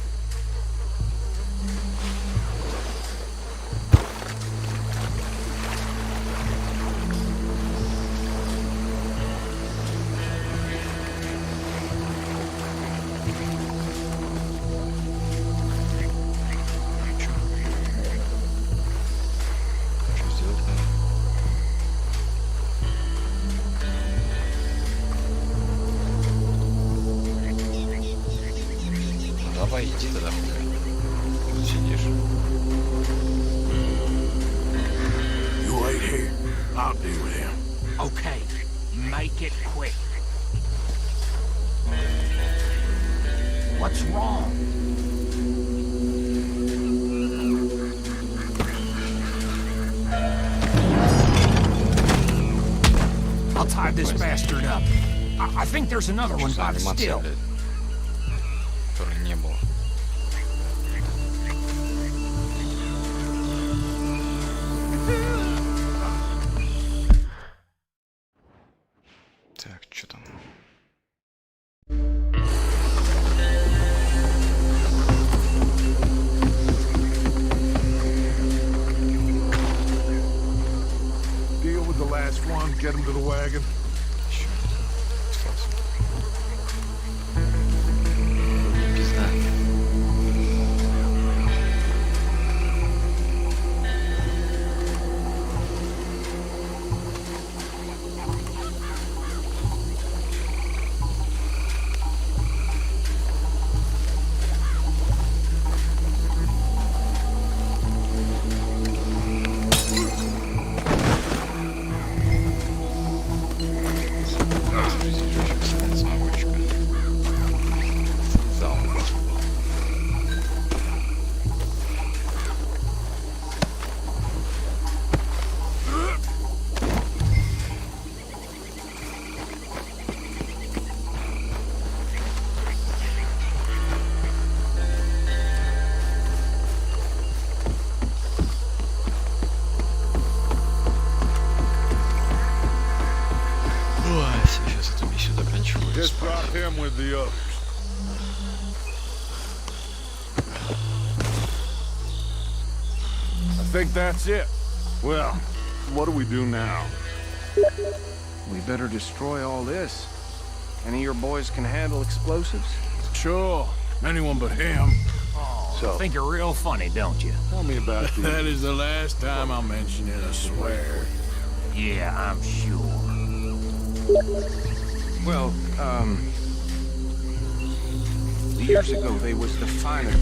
Давай иди тогда, хуй. Сидишь. You wait here. I'll deal with him. Okay, make it quick. What's wrong? I'll tie this bastard up. I think there's another one by the still. Которой не было. Так, что там? Deal with the last one, get him to the wagon. Just drop him with the others. I think that's it. Well, what do we do now? We better destroy all this. Any of your boys can handle explosives? Sure. Anyone but him. Oh, So- think you're real funny, don't you? Tell me about these. That is the last time I'll mention it, I swear. Yeah, I'm sure. Well, years ago they was the finest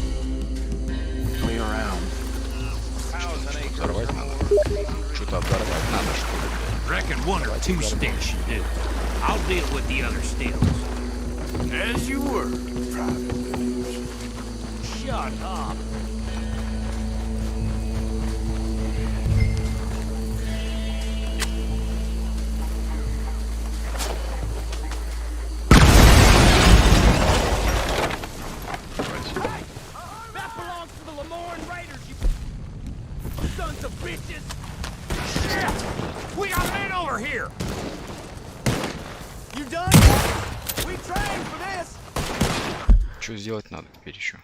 only around. Взорвать надо. Что-то взорвать надо, что ли? Reckon one or two sticks should do. I'll deal with the other stills. As you were, Private Williams. Shut up. Sons of bitches! Shit! We got men over here! You done? We trained for this! Что сделать надо теперь еще?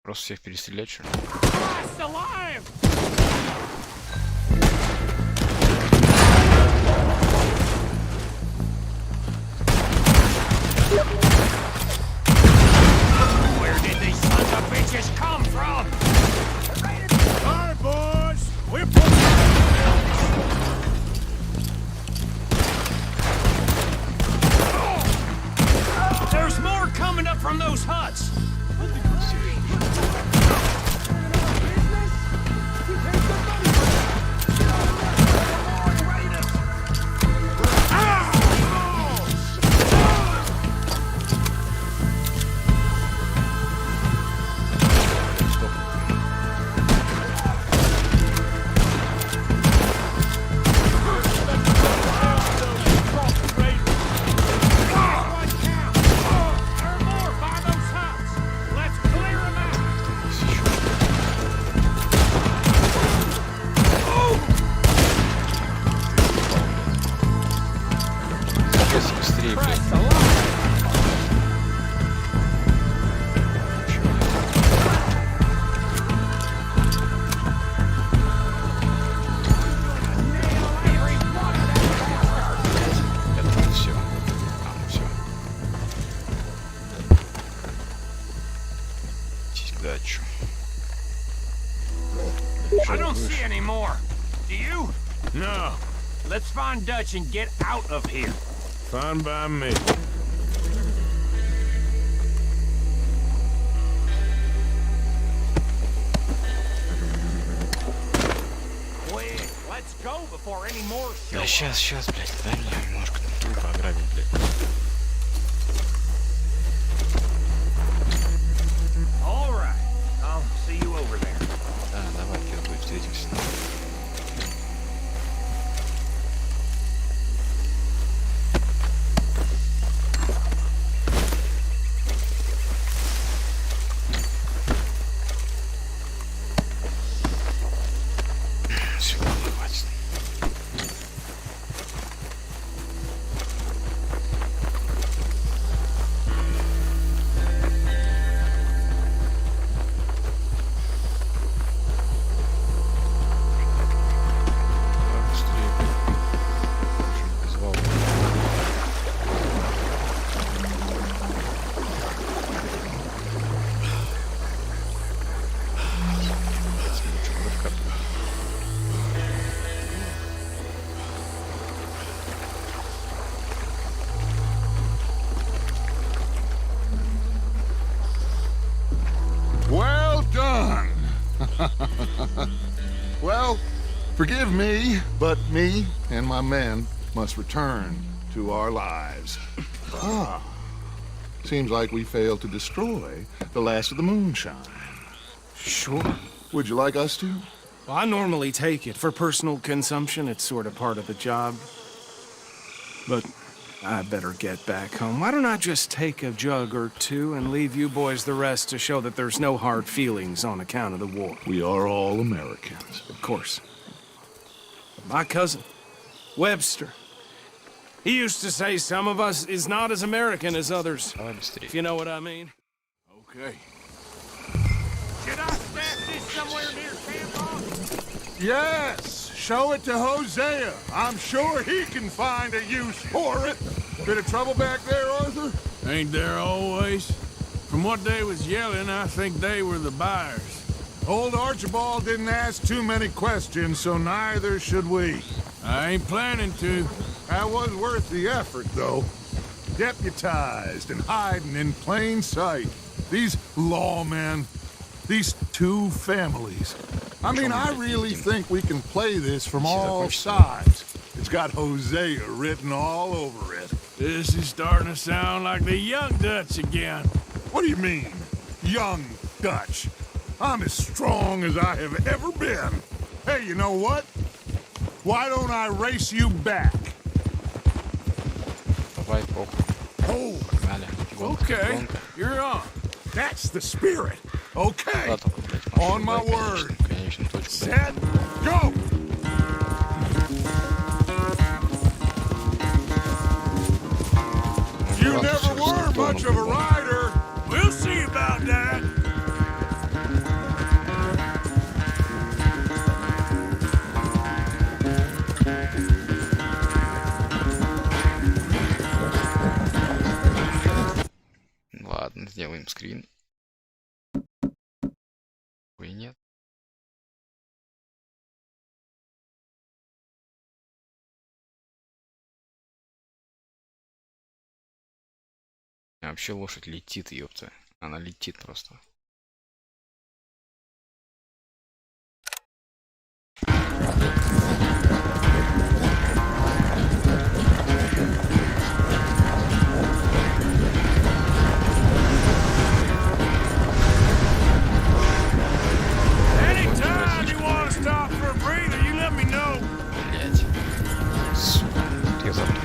Просто всех перестрелять, что ли? Christ alive! Where did these sons of bitches come from? All right, boys. We're There's more coming up from those huts. Быстрее, блядь. Это все. Все. Дачу. I don't see any more. Do you? No. Let's find Dutch and get out of here. Fine by me. Quick, let's go before any more show Да up. сейчас, блядь, дай мне немножко там трупа ограбить, блядь. All right, I'll see you over there. Да, давай, Кирбой, встретимся. Forgive me, but me and my men must return to our lives. Ah. Seems like we failed to destroy the last of the moonshine. Sure. Would you like us to? Well, I normally take it. For personal consumption, it's sort of part of the job. But I better get back home. Why don't I just take a jug or two and leave you boys the rest to show that there's no hard feelings on account of the war? We are all Americans. Of course. My cousin, Webster, he used to say some of us is not as American as others, if you know what I mean. Okay. Should I stash this somewhere near camp, boss? Yes! Show it to Hosea. I'm sure he can find a use for it. Bit of trouble back there, Arthur? Ain't there always? From what they was yelling, I think they were the buyers. Old Archibald didn't ask too many questions, so neither should we. I ain't planning to. That was worth the effort, though. Deputized and hiding in plain sight. These lawmen, these two families. I mean, I really think we can play this from all sides. It's got Hosea written all over it. This is starting to sound like the Young Dutch again. What do you mean, Young Dutch? I'm as strong as I have ever been. Hey, you know what? Why don't I race you back? Oh, okay, you're on. That's the spirit. Okay. On my word. Set, go! You never were much of a rider. We'll see about that. Ладно, сделаем скрин. Ой, нет. А вообще лошадь летит, ёпта. Она летит просто. Anytime you want to stop for a breather, you let me know. Блять. Сука. Я забыл.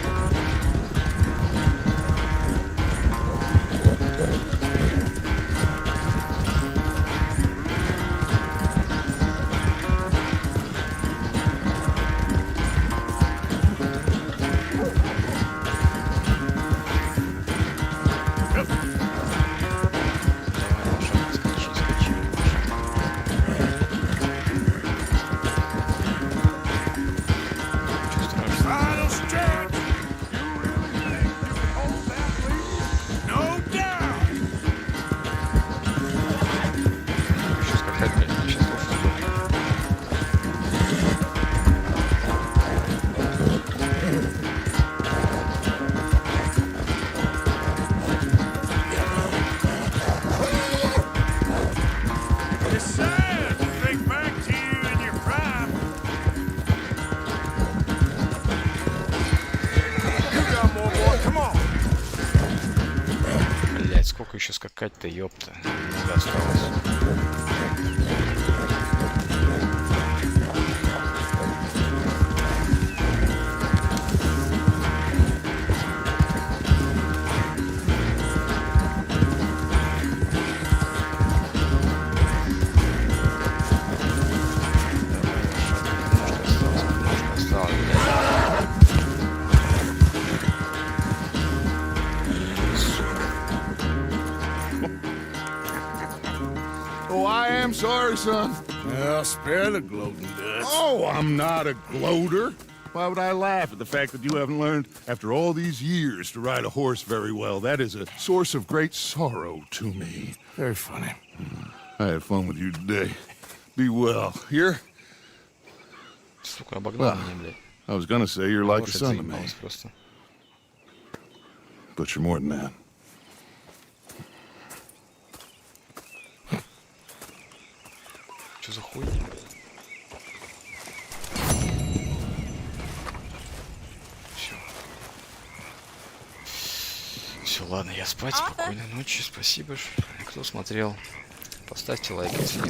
Final stretch. You really think you can hold that lead? No doubt. Сейчас какая-то, блядь, сейчас лошадь. It's sad to think back to you in your prime. You got more, boy. Come on. Блять, сколько еще скакать-то, ёпта. Много осталось. Немножко осталось, Oh, I am sorry, son. Well, spare the gloating, Dutch. Oh, I'm not a gloater. Why would I laugh at the fact that you haven't learned, after all these years, to ride a horse very well? That is a source of great sorrow to me. Very funny. I had fun with you today. Be well. Here? Сука, обогнал меня, блядь. I was gonna say you're like a Лошадь son to me, заебалась просто. but you're more than that. Что за хуйня? все, ладно, я спать. Спокойной ночи. Спасибо, кто смотрел. Поставьте лайк, если